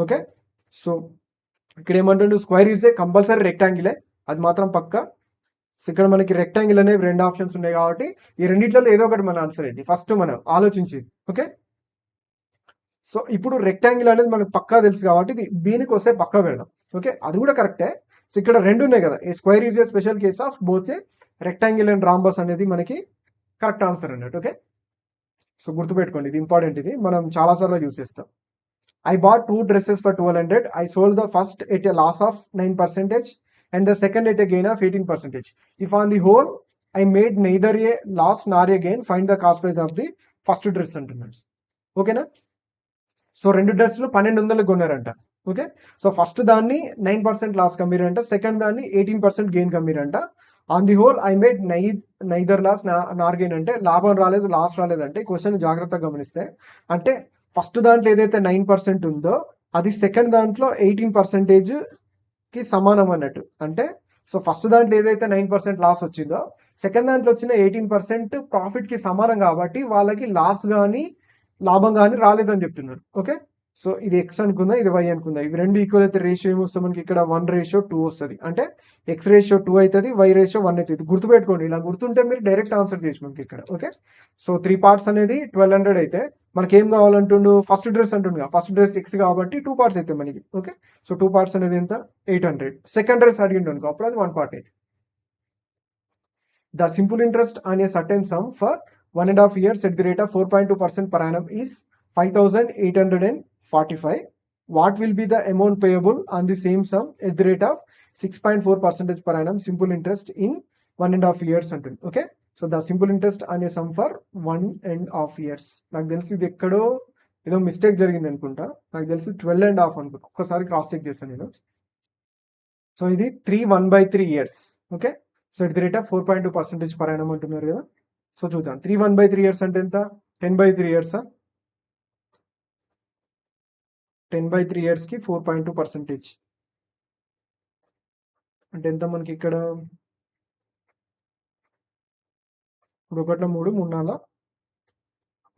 ఓకే, సో ఇక్కడ ఏమంటుండే, స్క్వేర్ ఈజ్ ఏ కంపల్సరీ రెక్టాంగిలే, అది మాత్రం పక్క. సో ఇక్కడ మనకి రెక్టాంగిల్ అనేవి 2 ఆప్షన్స్ ఉన్నాయి కాబట్టి ఈ రెండిట్లలో ఏదో ఒకటి మన ఆన్సర్ అయింది. ఫస్ట్ మనం ఆలోచించి. ఓకే, సో ఇప్పుడు రెక్టాంగిల్ అనేది మనకు పక్కా తెలుసు కాబట్టి ఇది బీనికి వస్తే పక్కా పెడదాం. ఓకే, అది కూడా కరెక్టే. సో ఇక్కడ 2 ఉన్నాయి కదా, a square is a special case of both a rectangle and rhombus అనేది మనకి కరెక్ట్ ఆన్సర్ అన్నట్టు. ఓకే, సో గుర్తుపెట్టుకోండి, ఇది ఇంపార్టెంట్, ఇది మనం చాలాసార్లు యూజ్ చేస్తాం. I bought 2 dresses for 1200. I sold the first at a loss of 9% and the second at a gain of 18%. If on the whole I made neither a loss nor a gain, find the cost price of the first dress అంటున్నాడు. ఓకేనా, సో 2 డ్రెస్సులు 1200 కొన్నారంట. ఓకే, సో ఫస్ట్ దాన్ని 9% లాస్ కమ్మిరంట, సెకండ్ దాన్ని 18% గెయిన్ కమ్మిరంట. On the whole I made neither loss nor gain అంటే లాభం రాలేదు లాస్ రాలేదంటే క్వశ్చన్ జాగ్రత్తగా గమనిస్తే, అంటే ఫస్ట్ దాంట్లో ఏదైతే 9% ఉందో అది సెకండ్ దాంట్లో 18%కి సమానం అన్నట్టు. అంటే సో ఫస్ట్ దాంట్లో ఏదైతే 9% లాస్ వచ్చిందో సెకండ్ దాంట్లో వచ్చిన 18% ప్రాఫిట్కి సమానం కాబట్టి వాళ్ళకి లాస్ కానీ లాభం కానీ రాలేదని చెప్తున్నారు. ఓకే, సో ఇది ఎక్స్ అనుకుందా, ఇది వై అనుకుందా, ఇవి రెండు ఈక్వల్ అయితే రేషియో ఏమొస్తుంది మనకి ఇక్కడ 1:2 వస్తుంది. అంటే ఎక్స్ రేషియో 2 అవుతుంది, వై రేషియో 1 అవుతుంది. గుర్తుపెట్టుకోండి, ఇలా గుర్తుంటే మీరు డైరెక్ట్ ఆన్సర్ చేసి మనకి ఇక్కడ. ఓకే, సో 3 పార్ట్స్ అనేది 1200 అయితే మనకి ఏం కావాలంటుండు, ఫస్ట్ డ్రెస్ అంటుండగా, ఫస్ట్ డ్రెస్ ఎక్స్ కాబట్టి 2 పార్ట్స్ అయితే మనకి. ఓకే, సో 2 పార్ట్స్ అనేది ఎంత, 800. సెకండ్ డ్రెస్ అడిగిండు అనుకో, అప్పుడు అది 1 పార్ట్ అయితే. The simple interest on a certain sum for 1.5 years at the rate of 4.2% per annum is 5,845. What will be the amount payable on the same sum at the rate of 6.4% per annum simple interest in 1.5 years అంటుంది. Okay, so the simple interest అనే సమ్ ఫర్ 1.5 years. నాకు తెలిసి ఇది ఎక్కడో ఏదో మిస్టేక్ జరిగింది అనుకుంటా, నాకు తెలిసి 12.5 అనుకుంటా, ఒక్కసారి క్రాస్ చెక్ చేస్తాను నేను. సో ఇది 1/3 years. Okay, so at the rate of 4.2% per annum అంటున్నారు కదా. సో చూద్దాం, 1/3 years అంటే ఎంత, 10/3 years. 10/3 yearsకి 4.2% అంటే ఎంత మనకి ఇక్కడ, ఇప్పుడు 1 3 3 4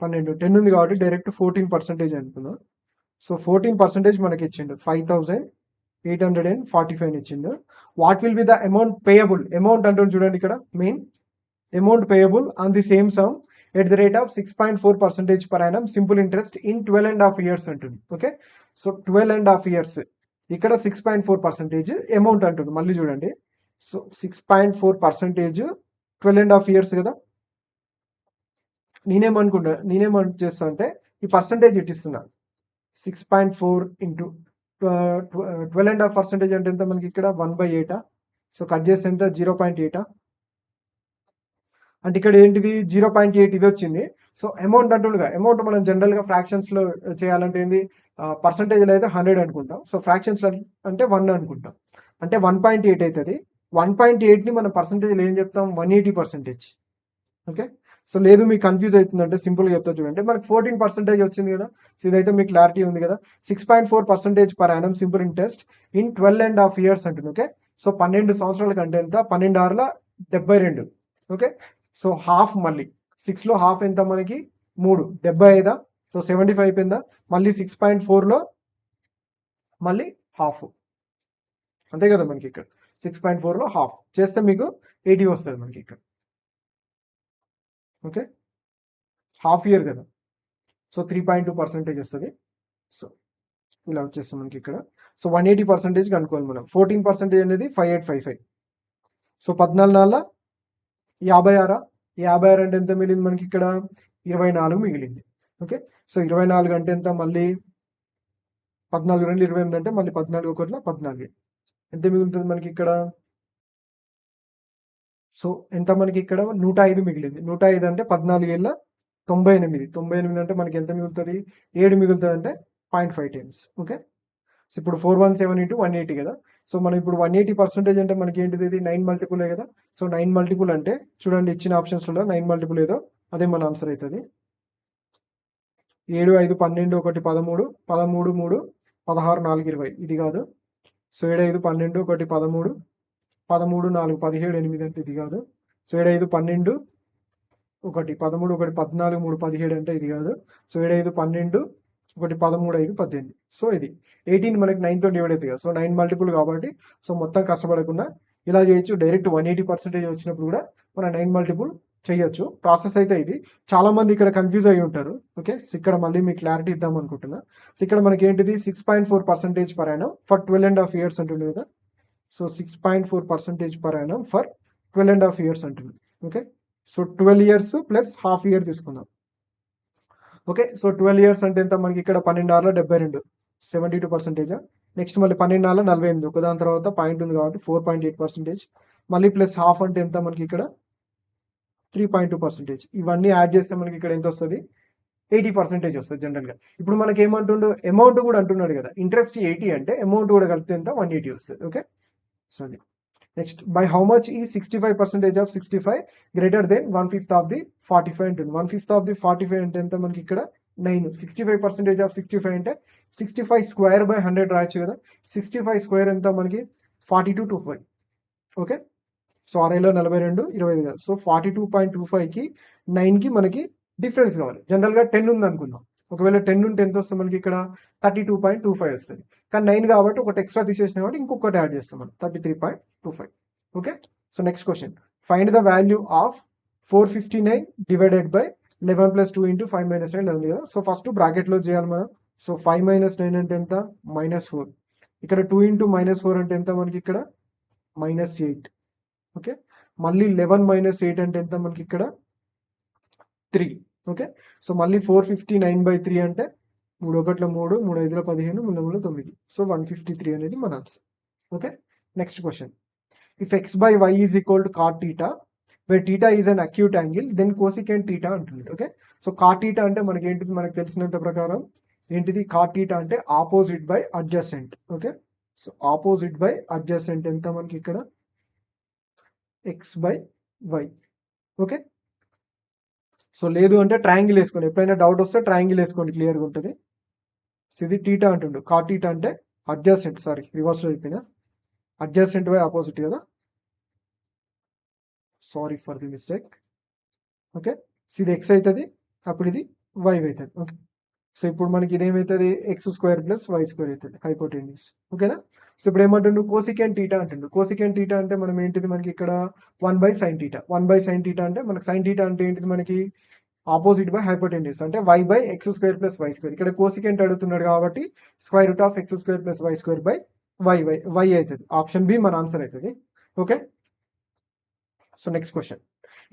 12 10 ఉంది కాబట్టి డైరెక్ట్ 14% అనుకుందాం. సో 14% మనకి ఇచ్చిండు, 5,845 ఇచ్చిండు. What will be the amount payable, amount అంటుంది చూడండి ఇక్కడ, main amount payable on the same some at the rate of 6.4% per annum simple interest in 12.5 years అంటుంది. ఓకే, సో 12.5 years, ఇక్కడ 6.4% అమౌంట్ అంటుంది. మళ్ళీ చూడండి, సో 6.4% 12.5 years కదా. నేనేం చేస్తా అంటే ఈ పర్సంటేజ్ ఇట్టిస్తున్నా, 6.4 ఇంటూ 12.5% అంటే ఎంత మనకి ఇక్కడ 1/8. సో కట్ చేస్తే ఎంత, 0.8. అంటే ఇక్కడ ఏంటిది 0.8 ఇది వచ్చింది. సో అమౌంట్ అంటుండగా, అమౌంట్ మనం జనరల్గా ఫ్రాక్షన్స్లో చేయాలంటే ఏంది, పర్సంటేజ్లో అయితే 100 అనుకుంటాం, సో ఫ్రాక్షన్స్లో అంటే 1 అనుకుంటాం, అంటే 1.8 అవుతుంది. 1.8ని మనం పర్సంటేజ్లో ఏం చెప్తాం, 180%. ఓకే, సో లేదు మీకు కన్ఫ్యూజ్ అవుతుందంటే సింపుల్గా చెప్తా చూడండి, మనకు 14% వచ్చింది కదా. సో ఇదైతే మీకు క్లారిటీ ఉంది కదా. 6.4% per annum simple interest in 12.5 years అంటుంది. ఓకే, సో 12 సంవత్సరాల కంటే ఎంత, 12 6 72. ఓకే, సో హాఫ్, మళ్ళీ 6లో హాఫ్ ఎంత మనకి 3 75. సో 75 అయిపోయిందా, మళ్ళీ 6.4లో మళ్ళీ హాఫ్, అంతే కదా మనకి ఇక్కడ. 6.4లో హాఫ్ చేస్తే మీకు 80 వస్తుంది మనకి ఇక్కడ. ఓకే, హాఫ్ ఇయర్ కదా. సో 3.2% వస్తుంది. సో ఇలా వచ్చేస్తుంది మనకి ఇక్కడ. సో 180% కనుక్కోవాలి మనం. 14% అనేది 5855. సో 14 56 56 అంటే ఎంత మిగిలింది మనకి ఇక్కడ 24 మిగిలింది. ఓకే, సో 24 అంటే ఎంత, మళ్ళీ 14 2 28 అంటే మళ్ళీ 14 1 14 ఎంత మిగులుతుంది మనకి ఇక్కడ. సో ఎంత మనకి ఇక్కడ 105 మిగిలింది. 105 అంటే 14 ఏళ్ళ 98. 98 అంటే మనకి ఎంత మిగులుతుంది, 7 మిగులుతుంది, అంటే 0.5 టైమ్స్. ఓకే, సో ఇప్పుడు 417 ఇంటూ 180 కదా. సో మనం ఇప్పుడు 180% అంటే మనకి ఏంటిది, ఇది 9 మల్టిపులే కదా. సో 9 మల్టిపుల్ అంటే చూడండి ఇచ్చిన ఆప్షన్స్లో 9 మల్టిపుల్ ఏదో అదే మన ఆన్సర్ అవుతుంది. 7 5 12 1 13 13 3 16 4 20 ఇది కాదు. సో 7 5 12 1 13 13 4 17 8 అంటే ఇది కాదు. సో 7 5 12 1 13 1 14 3 17 అంటే ఇది కాదు. సో 7 5 12 1 13 5 18. సో ఇది 18 మనకి 9తో డివైడ్ అవుతుంది కదా. సో 9 మల్టిపుల్ కాబట్టి సో మొత్తం కష్టపడకుండా ఇలా చేయొచ్చు. డైరెక్ట్ 180% వచ్చినప్పుడు కూడా మనం 9 మల్టిపుల్ చేయొచ్చు. ప్రాసెస్ అయితే ఇది. చాలా మంది ఇక్కడ కన్ఫ్యూజ్ అయ్యి ఉంటారు. ఓకే, సో ఇక్కడ మళ్ళీ మీకు క్లారిటీ ఇద్దాం అనుకుంటున్నా. సో ఇక్కడ మనకి ఏంటిది 6.4% పర్ యానం ఫర్ 12.5 years అంటుంది కదా. So 6.4% per annum for 12.5 years అంటుంది. Okay, so 12 years plus half year తీసుకుందాం. ఓకే, సో 12 years అంటే ఎంత మనకి ఇక్కడ 12 72 72%. నెక్స్ట్ మళ్ళీ 12 48 ఒక దాని తర్వాత పాయింట్ ఉంది కాబట్టి 4.8%. మళ్ళీ ప్లస్ హాఫ్ అంటే ఎంత మనకి ఇక్కడ 3.2%. ఇవన్నీ యాడ్ చేస్తే మనకి ఇక్కడ ఎంత వస్తుంది, 80% వస్తుంది జనరల్గా. ఇప్పుడు మనకి ఏమంటుండు, అమౌంట్ కూడా అంటున్నాడు కదా. ఇంట్రెస్ట్ 80 అంటే అమౌంట్ కూడా కలిపితే ఎంత 180 వస్తుంది. ఓకే, సో అది. నెక్స్ట్, బై హౌ మచ్ ఈ 65% of 65 greater than 1/5 of the 45 ఉంటుంది. 1/5 ఆఫ్ ది 45 అంటే ఎంత మనకి ఇక్కడ 9. 65% ఆఫ్ 65 అంటే 65 స్క్వేర్ బై 100 రాయొచ్చు కదా. 65 స్క్వేర్ ఎంత మనకి 42.25. ఓకే, సో 6లో 42 25 కదా. సో 42.25కి 9కి మనకి డిఫరెన్స్ కావాలి. జనరల్గా 10 ఉంది అనుకుందాం. ఒకవేళ 10 ఉంటే ఎంత వస్తుంది మనకి ఇక్కడ 32.25 వస్తుంది. కానీ 9 కాబట్టి ఒకటి ఎక్స్ట్రా తీసేసిన కాబట్టి ఇంకొకటి యాడ్ చేస్తాం మనం 33.25. Okay, so next question, find the value of 459 divided by 11 + 2 × 5 - 9 ఉంది కదా. సో ఫస్ట్ బ్రాకెట్లో చేయాలి మనం. సో 5 - 9 అంటే ఎంత, -4. ఇక్కడ 2 × -4 అంటే ఎంత మనకి ఇక్కడ -8. ఓకే, మళ్ళీ 11 - 8 అంటే ఎంత మనకి ఇక్కడ 3. ఓకే, సో మళ్ళీ 459/3 అంటే 3 1 3 3 5 15 3 3 9. సో 153 అనేది మన answer. Okay, next question, if x/y is equal to cot θ where θ is an acute angle then cosecant θ అంటుంది. ఓకే, సో cot θ అంటే మనకి ఏంటిది, మనకు తెలిసినంత ప్రకారం ఏంటిది, cot θ అంటే opposite by adjacent. Okay, so opposite by adjacent ఎంత మనకి ఇక్కడ x/y. ఓకే, సో లేదు అంటే ట్రయాంగిల్ వేసుకోండి. ఎప్పుడైనా డౌట్ వస్తే ట్రయాంగిల్ వేసుకోండి, క్లియర్గా ఉంటుంది. సో ఇది టీటా అంటుండు. కాట్ టీటా అంటే అడ్జసెంట్, సారీ రివర్స్లో అయిపోయినా, అడ్జసెంట్ బై ఆపోజిట్ కదా. Sorry for the mistake. Okay, so ఇది ఎక్స్ అవుతుంది, అప్పుడు ఇది వై అవుతుంది. ఓకే, సో ఇప్పుడు మనకి ఇదేమవుతుంది, x² + y² అవుతుంది హైపోటెన్యూస్. ఓకేనా. సో ఇప్పుడు ఏమంటుండు, కోసికెంట్ టీటా అంటుండు. కోసికెంట్ టీటా అంటే మనం ఏంటిది, మనకి ఇక్కడ 1/sin θ. 1/sin θ అంటే మనకి sin θ అంటే ఏంటిది, మనకి ఆపోజిట్ బై హైపోటెన్యూస్ అంటే y/x² + y². ఇక్కడ కోసికెంట్ అడుగుతున్నాడు కాబట్టి √x² + y² y అవుతుంది. ఆప్షన్ బి మన ఆన్సర్ అవుతుంది. ఓకే, సో నెక్స్ట్ క్వశ్చన్,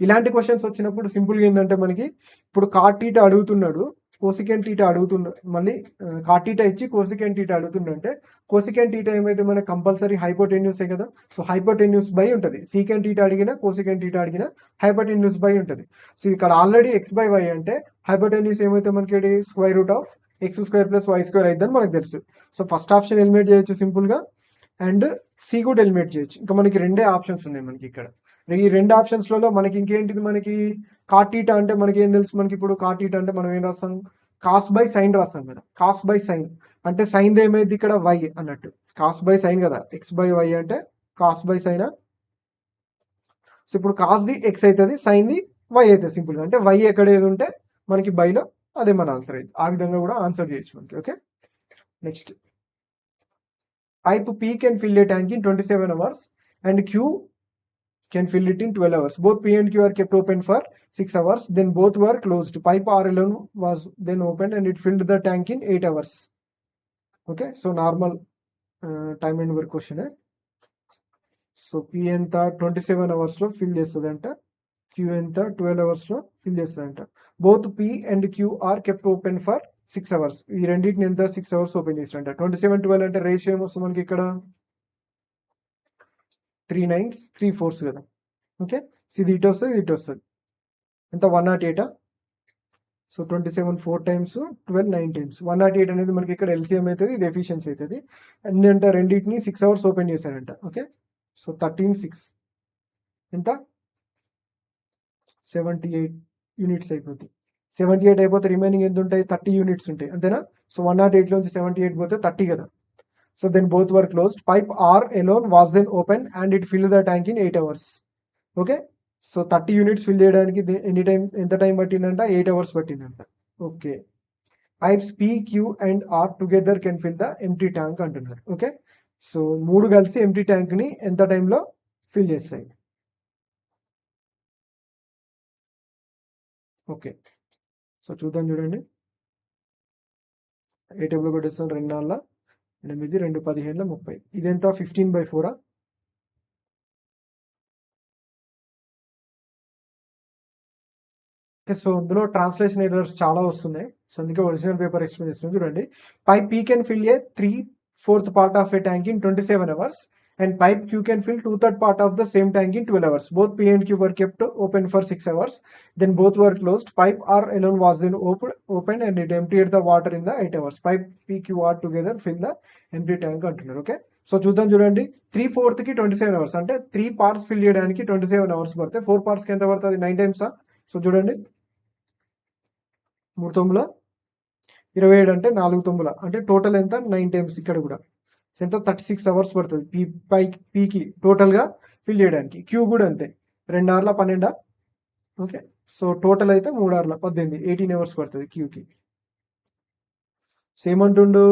ఇలాంటి క్వశ్చన్స్ వచ్చినప్పుడు సింపుల్గా ఏంటంటే మనకి ఇప్పుడు కాట్ టీటా అడుగుతున్నాడు, కోసికెంట్ టీటా అడుగుతున్నాడు, మళ్ళీ కాట్ టీటా ఇచ్చి కోసికెంట్ టీటా అడుగుతుండంటే కోసికెంట్ టీటా ఏమైతే మనకి కంపల్సరీ హైపోటెన్యూసే కదా. సో హైపోటెన్యూస్ బై ఉంటుంది. సీకెంట్ టీటా అడిగినా కోసికెంట్ టీటా అడిగినా హైపోటెన్యూస్ బై ఉంటుంది. సో ఇక్కడ ఆల్రెడీ x/y అంటే హైపోటెన్యూస్ ఏమైతే మనకి √x² + y² అయిద్దని మనకు తెలుసు. సో ఫస్ట్ ఆప్షన్ ఎలిమినేట్ చేయొచ్చు సింపుల్గా, అండ్ సి కూడా ఎలిమినేట్ చేయొచ్చు. ఇంకా మనకి రెండే ఆప్షన్స్ ఉన్నాయి మనకి ఇక్కడ. ఈ రెండు ఆప్షన్స్లలో మనకి ఇంకేంటిది, మనకి కాట్ టీటా అంటే మనకి ఏం తెలుసు, మనకి ఇప్పుడు కాట్ టీటా అంటే మనం ఏం రాస్తాం, cos/sin రాస్తాం కదా. cos/sin అంటే సైన్ ఏమైంది ఇక్కడ y అన్నట్టు, cos/sin కదా. x/y అంటే cos/sin. సో ఇప్పుడు కాస్ది x అవుతుంది, సైన్ది y అవుతుంది సింపుల్గా. అంటే y ఎక్కడ ఏది ఉంటే మనకి బైలో అదే మన ఆన్సర్ అవుతుంది. ఆ విధంగా కూడా ఆన్సర్ చేయొచ్చు మనకి. Okay, next, pipe P can fill A tank in 27 hours and Q can fill it in 12 hours. Both P and Q are kept open for 6 hours. Then both were closed. Pipe R alone was then opened and it filled the tank in 8 hours. Okay, so normal time and work question. So P ఎంత 27 hours లో ఫిల్ చేస్తుందంట, Q ఎంత 12 hours లో ఫిల్ చేస్తుందంట. Both P and Q are kept open for 6 hours. ఈ రెండింటిని ఎంత 6 hours ఓపెన్ చేస్తారంట. 27-12 అంటే రేషియో ఏమొస్తుంది మనకి ఇక్కడ 3 9s 3 4s కదా. ఓకే, ఇది ఇటు వస్తుంది, ఇది ఇటు వస్తుంది. ఎంత 108. సో 27 4 times 12 9 times 108 అనేది మనకి ఇక్కడ ఎల్సిఎం అవుతుంది, ఇది ఎఫిషియన్సీ అవుతుంది. అండ్ అంటే రెండింటిని 6 hours ఓపెన్ చేశారంట. ఓకే, సో 13 6 ఎంత 78 యూనిట్స్ అయిపోతాయి. 78 అయిపోతే రిమైనింగ్ ఎంత ఉంటాయి, 30 యూనిట్స్ ఉంటాయి అంతేనా. సో 108 లోంచి 78 పోతే 30 కదా. So then both were closed. Pipe R alone was then open and it fill the tank in 8 hours. Okay, so 30 units fill చేయడానికి ఎంత టైం పట్టిందంట, 8 hours పట్టిందంట. Okay, pipes P, Q and R together can fill the empty tank అంటున్నారు. ఓకే, సో మూడు కలిసి ఎంప్టీ ట్యాంక్ ని ఎంత టైంలో ఫిల్ చేస్తాయి. ఓకే, సో చూద్దాం చూడండి. ఏ టేబుల్ కొట్టేస్తాం, 2 4 8 2 15 30. ఇదెంత 15/4. సో అందులో ట్రాన్స్లేషన్ ఎర్రర్స్ చాలా వస్తున్నాయి. సో అందుకే ఒరిజినల్ పేపర్ ఎక్స్ప్లెయిన్ చేస్తున్నాం చూడండి. Pipe P can fill A 3/4 part of A tank in 27 hours and pipe Q can fill 2/3 part of the same tank in 12 hours. Both P and Q were kept open for 6 hours. Then both were closed. Pipe R alone was then opened and it emptied the water in the 8 hours. Pipe P, Q, R together fill the empty tank అంటున్నారు. ఓకే, సో చూద్దాం చూడండి. 3/4 కి 27 hours అంటే 3 parts ఫిల్ చేయడానికి 27 hours పడతాయి. 4 parts కి ఎంత పడుతుంది, 9 times. సో చూడండి, 3 9 27 అంటే 4 9 అంటే టోటల్ ఎంత 9 times. ఇక్కడ కూడా ఎంత 36 hours పడుతుంది పీకి టోటల్గా ఫిల్ చేయడానికి. క్యూ కూడా అంతే, 2 hours 12. ఓకే, సో టోటల్ అయితే 3 hours 18 18 hours పడుతుంది క్యూకి. సేమ్ అంటుండు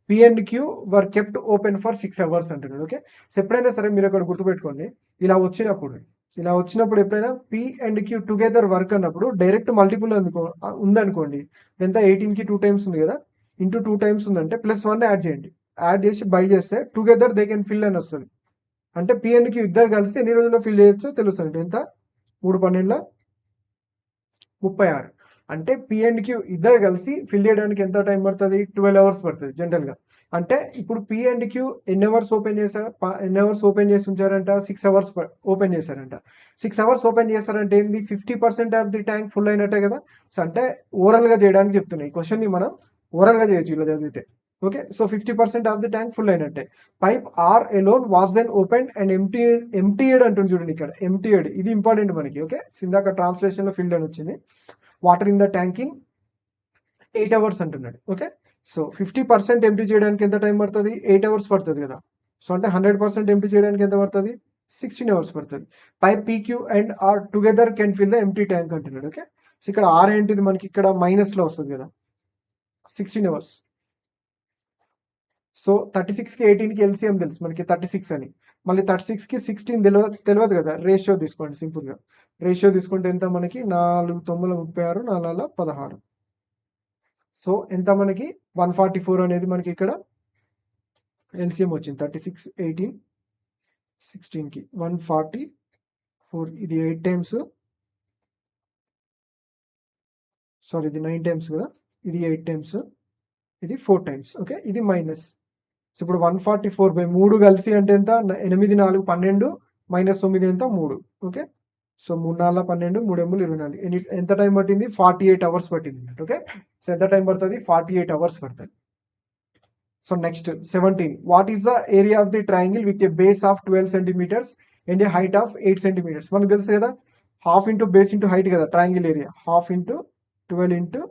P and Q were kept open for 6 hours అంటున్నాడు. ఓకే, సో ఎప్పుడైనా సరే మీరు అక్కడ గుర్తుపెట్టుకోండి, ఇలా వచ్చినప్పుడు ఎప్పుడైనా P and Q together work అన్నప్పుడు డైరెక్ట్ మల్టిపుల్ ఉందనుకోండి, ఎంత 18కి 2 times ఉంది కదా, ఇంటూ 2 times ఉందంటే +1 యాడ్ చేయండి. యాడ్ చేసి బై చేస్తే టుగెదర్ దే కెన్ ఫిల్ అని వస్తుంది. అంటే P అండ్ Q ఇద్దరు కలిసి ఎన్ని రోజుల్లో ఫిల్ చేయొచ్చో తెలుస్తుంది. ఎంత 3 12 36. అంటే P అండ్ Q ఇద్దరు కలిసి ఫిల్ చేయడానికి ఎంత టైం పడుతుంది, 12 hours పడుతుంది జనరల్గా. అంటే ఇప్పుడు P అండ్ Q ఎన్ని అవర్స్ ఓపెన్ చేసి ఉంచారంట, 6 hours ఓపెన్ చేశారంట. 6 hours ఓపెన్ చేశారంటే ఏంది, 50% ఆఫ్ ది ట్యాంక్ ఫుల్ అయినట్టే కదా. సో అంటే ఓవరాల్గా చేయడానికి చెప్తున్నాయి. ఈ క్వశ్చన్ని మనం ఓవరాల్గా చేయొచ్చు ఇలా చదివితే. Okay, so 50% of the tank full అయినట్టే. Pipe R alone was then open and emptied అంటుంది చూడండి, ఇక్కడ ఎంప్టీడ్, ఇది ఇంపార్టెంట్ మనకి. ఓకే, ఇందాక ట్రాన్స్లేషన్ లో ఫిల్డ్ అని వచ్చింది. Water in the tank in 8 hours అంటున్నాడు. ఓకే, సో 50% ఎంప్టీ చేయడానికి ఎంత టైం పడుతుంది, 8 hours పడుతుంది కదా. సో అంటే 100% ఎంప్టీ చేయడానికి ఎంత పడుతుంది, 16 hours పడుతుంది. Pipe PQ and R together can fill the empty tank అంటున్నాడు. ఓకే, సో ఇక్కడ ఆర్ ఏంటిది మనకి ఇక్కడ మైనస్లో వస్తుంది కదా, 16 hours. సో 36కి 18కి ఎల్సిఎం తెలుసు మనకి 36 అని, మళ్ళీ 36కి 16 తెలియదు కదా. రేషియో తీసుకోండి, సింపుల్గా రేషియో తీసుకుంటే ఎంత మనకి 4 9 36 4 16. సో ఎంత మనకి 144 అనేది మనకి ఇక్కడ ఎల్సిఎం వచ్చింది. 36 18 16కి 144. ఇది 8 times, సారీ ఇది 9 times కదా, ఇది 8 times, ఇది 4 times. ఓకే, ఇది మైనస్. సో ఇప్పుడు 144/3 కలిసి అంటే ఎంత, 8 4 12 -9 ఎంత 3. Okay, so 3 4 12 3 24. ఎంత టైం పట్టింది, 48 hours పట్టింది. ఓకే, సో ఎంత టైం పడుతుంది, 48 hours పడుతుంది. So next 17. What is the area of the triangle with a base of 12 centimeters and a height of 8 centimeters? మనకు తెలుసు కదా, half into base into height కదా triangle area. Half into 12 into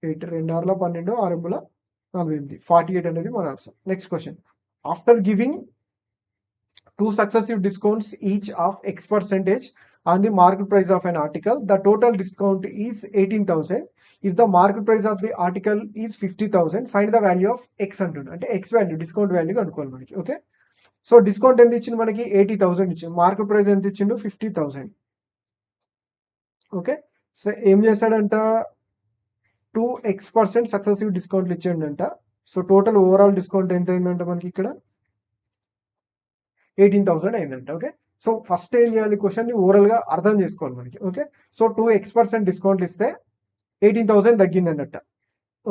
8, 2 6 12 6 48. 48 అనేది మన answer. Next question. After giving 2 successive discounts each of X% on the market price of an article, the total discount is 18,000. If the market price of the article is 50,000, find the value of X అంటుంది. అంటే X వాల్యూ, డిస్కౌంట్ వాల్యూ కనుక్కోవాలి మనకి. ఓకే, సో డిస్కౌంట్ ఎంత ఇచ్చింది మనకి 80,000 ఇచ్చింది. మార్కెట్ ప్రైస్ ఎంత ఇచ్చిండు 50,000. ఓకే. సో ఏం చేశాడంట 2x% సక్సెసివ్ డిస్కౌంట్లు ఇచ్చాడంట. సో టోటల్ ఓవరాల్ డిస్కౌంట్ ఎంత అయిందంట మనకి ఇక్కడ 18,000 అయిందంట. ఓకే. సో ఫస్ట్ ఏం చేయాలి, క్వశ్చన్ని ఓవరాల్గా అర్థం చేసుకోవాలి మనకి. ఓకే. సో 2x% డిస్కౌంట్లు ఇస్తే 18,000 తగ్గింది అన్నట్ట.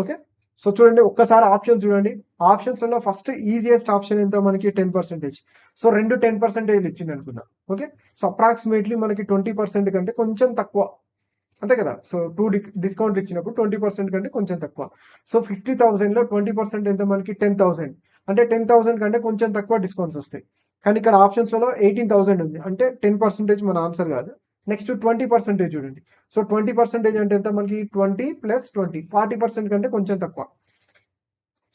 ఓకే. సో చూడండి ఒక్కసారి ఆప్షన్ చూడండి. ఆప్షన్స్లో ఫస్ట్ ఈజియెస్ట్ ఆప్షన్ ఎంత మనకి 10%. సో రెండు 10% ఇచ్చింది అనుకుందాం. ఓకే. సో అప్రాక్సిమేట్లీ మనకి 20% కంటే కొంచెం తక్కువ, అంతే కదా. సో 2 డిస్కౌంట్ ఇచ్చినప్పుడు 20% కంటే కొంచెం తక్కువ. సో 50,000లో 20% ఎంత మనకి 10,000. అంటే 10,000 కంటే కొంచెం తక్కువ డిస్కౌంట్స్ వస్తాయి. కానీ ఇక్కడ ఆప్షన్స్లలో 18,000 ఉంది. అంటే 10% మన ఆన్సర్ కాదు. నెక్స్ట్ 20% చూడండి. సో 20% అంటే ఎంత మనకి 20 + 20 40% కంటే కొంచెం తక్కువ.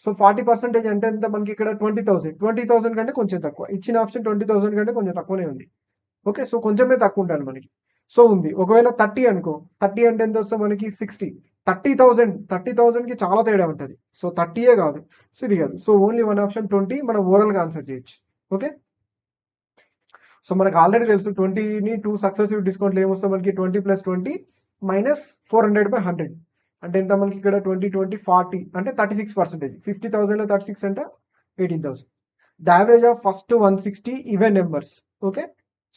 సో 40% అంటే ఎంత మనకి ఇక్కడ 20,000 కంటే కొంచెం తక్కువ. ఇచ్చిన ఆప్షన్ 20,000 కంటే కొంచెం తక్కువనే ఉంది. ఓకే. సో కొంచెమే తక్కువ ఉండాలి మనకి. సో ఉంది. ఒకవేళ 30 అనుకో, 30 అంటే ఎంత వస్తుంది మనకి 60. 30,000కి చాలా తేడా ఉంటుంది. సో 30 కాదు, సో ఇది కాదు. సో ఓన్లీ వన్ ఆప్షన్ 20 మనం ఓవరాల్గా ఆన్సర్ చేయొచ్చు. ఓకే. సో మనకు ఆల్రెడీ తెలుసు 20ని 2 సక్సెసివ్ డిస్కౌంట్లు ఏమొస్తుంది మనకి 20 + 20 - 400/100 అంటే ఎంత మనకి ఇక్కడ 20 20 40 అంటే 36%. 50,000లో 36 అంటే 18,000. The average of first 160 even numbers. Okay.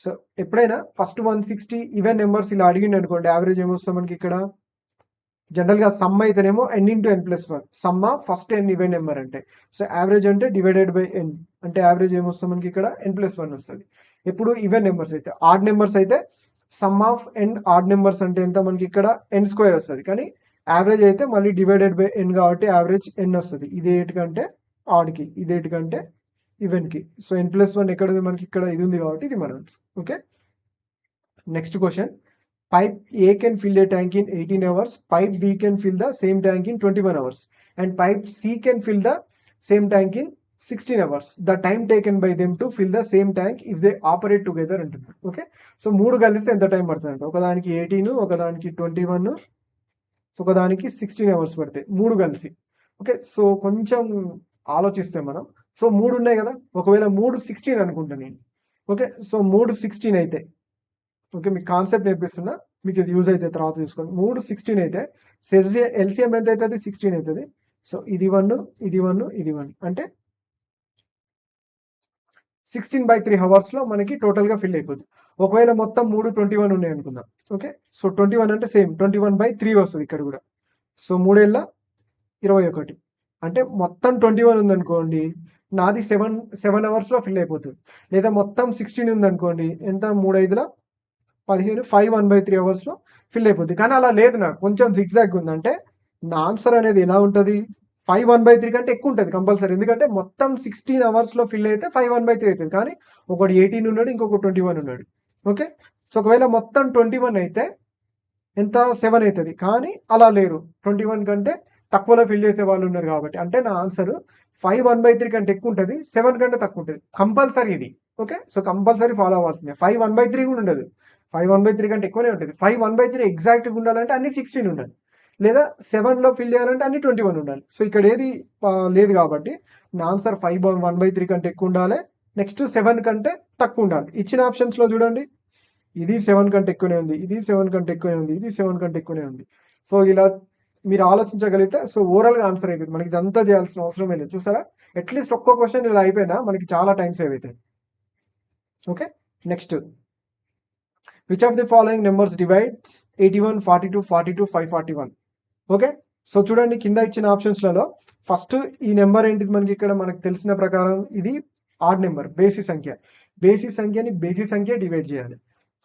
So ఎప్పుడైనా ఫస్ట్ 160 ఈవెన్ నెంబర్స్ ఇలా అడిగింది అనుకోండి, యావరేజ్ ఏమొస్తుంది మనకి ఇక్కడ జనరల్గా సమ్ అయితేనేమో n × n+1 some of first n even number అంటే. సో యావరేజ్ అంటే /n అంటే యావరేజ్ ఏమొస్తుంది మనకి ఇక్కడ n+1 వస్తుంది. ఎప్పుడు ఈవెన్ నెంబర్స్ అయితే. ఆడ్ నెంబర్స్ అయితే some of n odd numbers అంటే ఎంత మనకి ఇక్కడ n² వస్తుంది. కానీ యావరేజ్ అయితే మళ్ళీ /n కాబట్టి యావరేజ్ n వస్తుంది. ఇది ఏంటికంటే ఆడ్కి, ఇది ఏంటికంటే ఈవెన్కి. సో n+1 ఎక్కడ ఉంది మనకి ఇక్కడ ఇది ఉంది కాబట్టి ఇది మన answer. Okay. Next question. Pipe A can fill a tank in 18 hours. Pipe B can fill the same tank in 21 hours. And pipe C can fill the same tank in 16 hours. The time taken by them to fill the same tank if they operate together అంటున్నారు. ఓకే. సో మూడు కలిస్తే ఎంత టైం పడుతుంది? ఒకదానికి 18, ఒకదానికి 21, ఒకదానికి 16 అవర్స్ పడతాయి మూడు కలిసి. ఓకే. సో కొంచెం ఆలోచిస్తే మనం, సో మూడు ఉన్నాయి కదా, ఒకవేళ 3 16 అనుకుంటా నేను. ఓకే. సో 3 16 అయితే, ఓకే మీకు కాన్సెప్ట్ నేర్పిస్తున్నా, మీకు ఇది యూజ్ అయితే తర్వాత చూసుకోండి. 3 16 అయితే ఎల్సిఎం ఎంత అవుతుంది 16 అవుతుంది. సో ఇది 1 ఇది 1 ఇది 1 అంటే 16/3 అవర్స్లో మనకి టోటల్గా ఫిల్ అయిపోతుంది. ఒకవేళ మొత్తం 3 21 ఉన్నాయి అనుకుందాం. ఓకే. సో 21 అంటే సేమ్ 21/3 వస్తుంది ఇక్కడ కూడా. సో 3 ఏళ్ళ 21 అంటే మొత్తం 21 ఉందనుకోండి, నాది 7 అవర్స్లో ఫిల్ అయిపోతుంది. లేదా మొత్తం 16 ఉందనుకోండి, ఎంత 3 5 15 5 1/3 అవర్స్లో ఫిల్ అయిపోద్ది. కానీ అలా లేదు, నాకు కొంచెం జిగ్జాగ్ ఉంది. అంటే నా ఆన్సర్ అనేది ఎలా ఉంటుంది 5 1/3 కంటే ఎక్కువ ఉంటుంది కంపల్సరీ. ఎందుకంటే మొత్తం 16 అవర్స్లో ఫిల్ అయితే 5 1/3 అవుతుంది. కానీ ఒకటి 18 ఉన్నాడు, ఇంకొక 21 ఉన్నాడు. ఓకే. సో ఒకవేళ మొత్తం 21 అయితే ఎంత 7 అవుతుంది. కానీ అలా లేరు, 21 కంటే తక్కువలో ఫిల్ చేసే వాళ్ళు ఉన్నారు కాబట్టి. అంటే నా ఆన్సర్ 5 1/3 కంటే ఎక్కువ ఉంటుంది, 7 కంటే తక్కువ ఉంటుంది కంపల్సరీ ఇది. ఓకే. సో కంపల్సరీ ఫాలో అవ్వాల్సిందే. 5 1/3 కూడా ఉండదు, 5 1/3 కంటే ఎక్కువనే ఉంటుంది. 5 1/3 ఎగ్జాక్ట్గా ఉండాలంటే అన్ని 16 ఉండాలి, లేదా 7లో ఫిల్ చేయాలంటే అన్ని 21 ఉండాలి. సో ఇక్కడ ఏది లేదు కాబట్టి నా ఆన్సర్ 5 1/3 కంటే ఎక్కువ ఉండాలి, నెక్స్ట్ 7 కంటే తక్కువ ఉండాలి. ఇచ్చిన ఆప్షన్స్లో చూడండి, ఇది 7 కంటే ఎక్కువనే ఉంది, ఇది 7 కంటే ఎక్కువనే ఉంది, ఇది 7 కంటే ఎక్కువనే ఉంది. సో ఇలా మీరు ఆలోచించగలిగితే సో ఓవరాల్గా ఆన్సర్ అయిపోయింది. మనకి ఇదంతా చేయాల్సిన అవసరమే లేదు. చూసారా, అట్లీస్ట్ ఒక్కో క్వశ్చన్ ఇలా అయిపోయినా మనకి చాలా టైం సేవ్ అవుతాయి. Okay. Next, which of the following numbers divides 81 42 42 541? Okay. So చూడండి కింద ఇచ్చిన ఆప్షన్స్లలో ఫస్ట్ ఈ నెంబర్ ఏంటిది మనకి ఇక్కడ మనకు తెలిసిన ప్రకారం ఇది ఆడ్ నెంబర్, బేసి సంఖ్య. బేసి సంఖ్యని బేసి సంఖ్య డివైడ్ చేయాలి.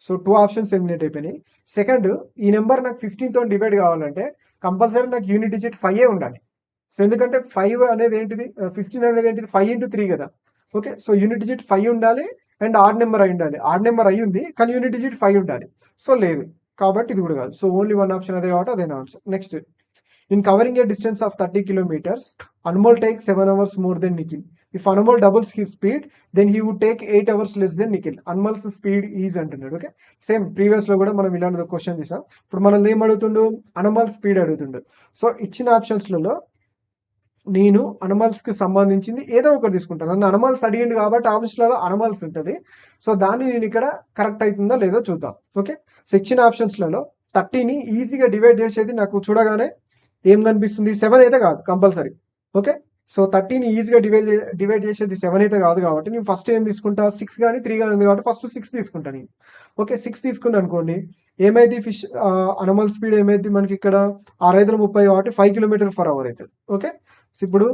సో 2 ఆప్షన్స్ ఎలిమినేట్ అయిపోయినాయి. సెకండ్, ఈ నెంబర్ నాకు 15తో డివైడ్ కావాలంటే కంపల్సరీ నాకు యూనిట్ డిజిట్ 5 ఉండాలి. సో ఎందుకంటే 5 అనేది ఏంటిది 15 అనేది ఏంటిది 5 × 3 కదా. ఓకే. సో యూనిట్ డిజిట్ 5 ఉండాలి అండ్ ఆడ్ నెంబర్ అయి ఉండాలి. ఆడ్ నెంబర్ అయి ఉంది కానీ యూనిట్ డిజిట్ 5 ఉండాలి. సో లేదు కాబట్టి ఇది కూడా కాదు. సో ఓన్లీ వన్ ఆప్షన్ అదే కాబట్టి అదే answer. Next, in covering a distance of 30 kilometers, Anmol takes 7 hours more than Nikhil. If Anmol doubles his speed, then he would take 8 hours less than Nikhil. Anmol's speed is అంటున్నాడు. ఓకే. సేమ్ ప్రీవియస్లో కూడా మనం ఇలాంటి క్వశ్చన్ చేసాం. ఇప్పుడు మనం ఏం అడుగుతుండు, అన్మోల్ స్పీడ్ అడుగుతుండు. సో ఇచ్చిన ఆప్షన్స్లలో నేను అనిమల్స్కి సంబంధించింది ఏదో ఒకటి తీసుకుంటాను. నన్ను అనిమల్స్ అడిగిండు కాబట్టి ఆప్షన్స్లలో అనిమల్స్ ఉంటుంది. సో దాన్ని నేను ఇక్కడ కరెక్ట్ అవుతుందో లేదో చూద్దాం. ఓకే, సో ఇచ్చిన ఆప్షన్స్లలో 30ని ఈజీగా డివైడ్ చేసేది నాకు చూడగానే ఏం కనిపిస్తుంది, 7 అయితే కాదు కంపల్సరీ. ఓకే, సో 30ని ఈజీగా డివైడ్ చేసేది 7 అయితే కాదు కాబట్టి నేను ఫస్ట్ ఏం తీసుకుంటా, 6 కానీ 3 కానీ ఉంది కాబట్టి ఫస్ట్ 6 తీసుకుంటాను నేను. ఓకే, 6 తీసుకున్నాను అనుకోండి, ఏమైంది ఫిష్ అనిమల్ స్పీడ్ ఏమైంది మనకి ఇక్కడ 6×5 కాబట్టి 5 km/h అవుతుంది. ఓకే, సో ఇప్పుడు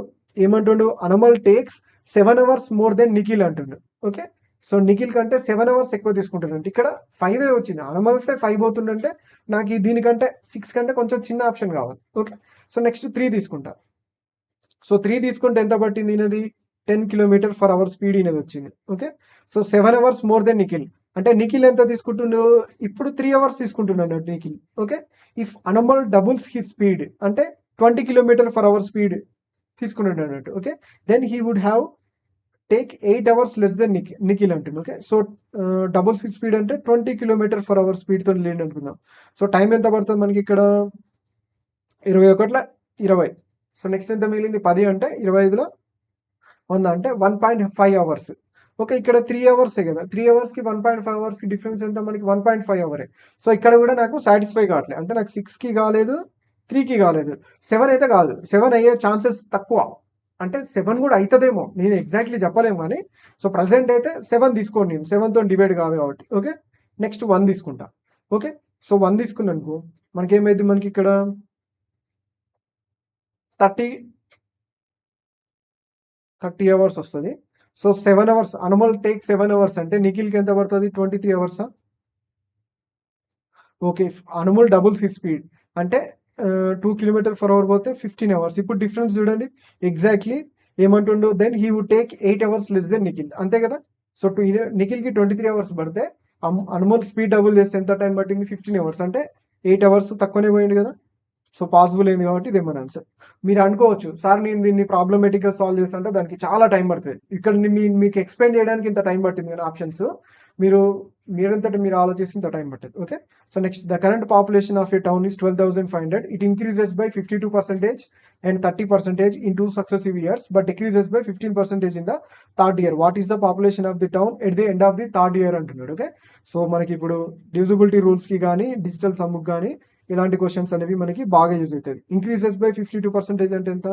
ఏమంటుండు, animal takes 7 hours more then Nikhil అంటుండు. ఓకే, సో నిఖిల్ కంటే 7 అవర్స్ ఎక్కువ తీసుకుంటాడంటే ఇక్కడ 5 వచ్చింది, అనిమల్సే 5 పోతుండంటే నాకు దీనికంటే 6 కంటే కొంచెం చిన్న ఆప్షన్ కావాలి. ఓకే, సో నెక్స్ట్ 3 తీసుకుంటా. సో 3 తీసుకుంటే ఎంత పట్టింది ఈయనది, 10 km/h స్పీడ్ ఈయనది వచ్చింది. Okay, so 7 hours more then Nikhil అంటే నిఖిల్ ఎంత తీసుకుంటుండు, ఇప్పుడు 3 అవర్స్ తీసుకుంటున్నాడు Nikhil. Okay, if animal doubles he speed అంటే 20 km/h స్పీడ్ తీసుకున్నాడు అన్నట్టు. Okay, then he would have take 8 hours less then Nikhil అంటుంది. ఓకే, సో డబుల్ స్పీడ్ అంటే 20 km/h స్పీడ్తో లేండి అనుకుందాం. సో టైం ఎంత పడుతుంది మనకి ఇక్కడ, 21 సో నెక్స్ట్ ఎంత మిగిలింది, 10 అంటే 25లో 100 అంటే 1.5 అవర్స్. ఓకే, ఇక్కడ 3 అవర్సే కదా, 3 అవర్స్కి 1.5 అవర్స్కి డిఫరెన్స్ ఎంత మనకి 1.5 అవరే. సో ఇక్కడ కూడా నాకు సాటిస్ఫై కావట్లేదు, అంటే నాకు 6కి కాలేదు, 3కి కాలేదు, 7 అయితే కాదు, 7 అయ్యే ఛాన్సెస్ తక్కువ. అంటే 7 కూడా అవుతుందేమో, నేను ఎగ్జాక్ట్లీ చెప్పలేము కానీ. సో ప్రజెంట్ అయితే 7 తీసుకోండి, నేను 7తో డివైడ్ కాదు కాబట్టి. ఓకే, నెక్స్ట్ 1 తీసుకుంటా. ఓకే, సో 1 తీసుకున్నానుకో మనకేమైంది, మనకి ఇక్కడ 30 అవర్స్ వస్తుంది. So 7 hours animal take 7 hours అంటే నిఖిల్కి ఎంత పడుతుంది, 23 అవర్సా. ఓకే, అనిమల్ డబుల్స్ ఈ స్పీడ్ అంటే 2 km/h పోతే 15 అవర్స్. ఇప్పుడు డిఫరెన్స్ చూడండి ఎగ్జాక్ట్లీ ఏమంటుండో, then he would take 8 hours less then Nikhil, అంతే కదా. సో నిఖిల్కి 23 అవర్స్ పడితే అనిమల్ స్పీడ్ డబుల్ చేస్తే ఎంత టైం పట్టింది, 15 అవర్స్ అంటే 8 అవర్స్ తక్కువనే పోయింది కదా. సో పాసిబుల్ అయింది కాబట్టి ఇదే మన ఆన్సర్. మీరు అనుకోవచ్చు, సార్ నేను దీన్ని ప్రాబ్లమేటిక్గా సాల్వ్ చేస్తుంటే దానికి చాలా టైం పడుతుంది, ఇక్కడ మీకు ఎక్స్ప్లెయిన్ చేయడానికి ఇంత టైం పట్టింది కానీ ఆప్షన్స్ మీరంతటి మీరు ఆలోచిస్తే ఇంత టైం పట్టదు. Okay, so next the current population of A town is 12,500. It increases by 52% and 30% in 2 successive years, but decreases by 15% in the third year. What is the population of the town at the end of the third year అంటున్నాడు. ఓకే, సో మనకి ఇప్పుడు డివిజిబిలిటీ రూల్స్కి కానీ డిజిటల్ సమ్కి కానీ ఇలాంటి క్వశ్చన్స్ అనేవి మనకి బాగా యూజ్ అవుతుంది. ఇంక్రీజెస్ బై 52% అంటే ఎంత,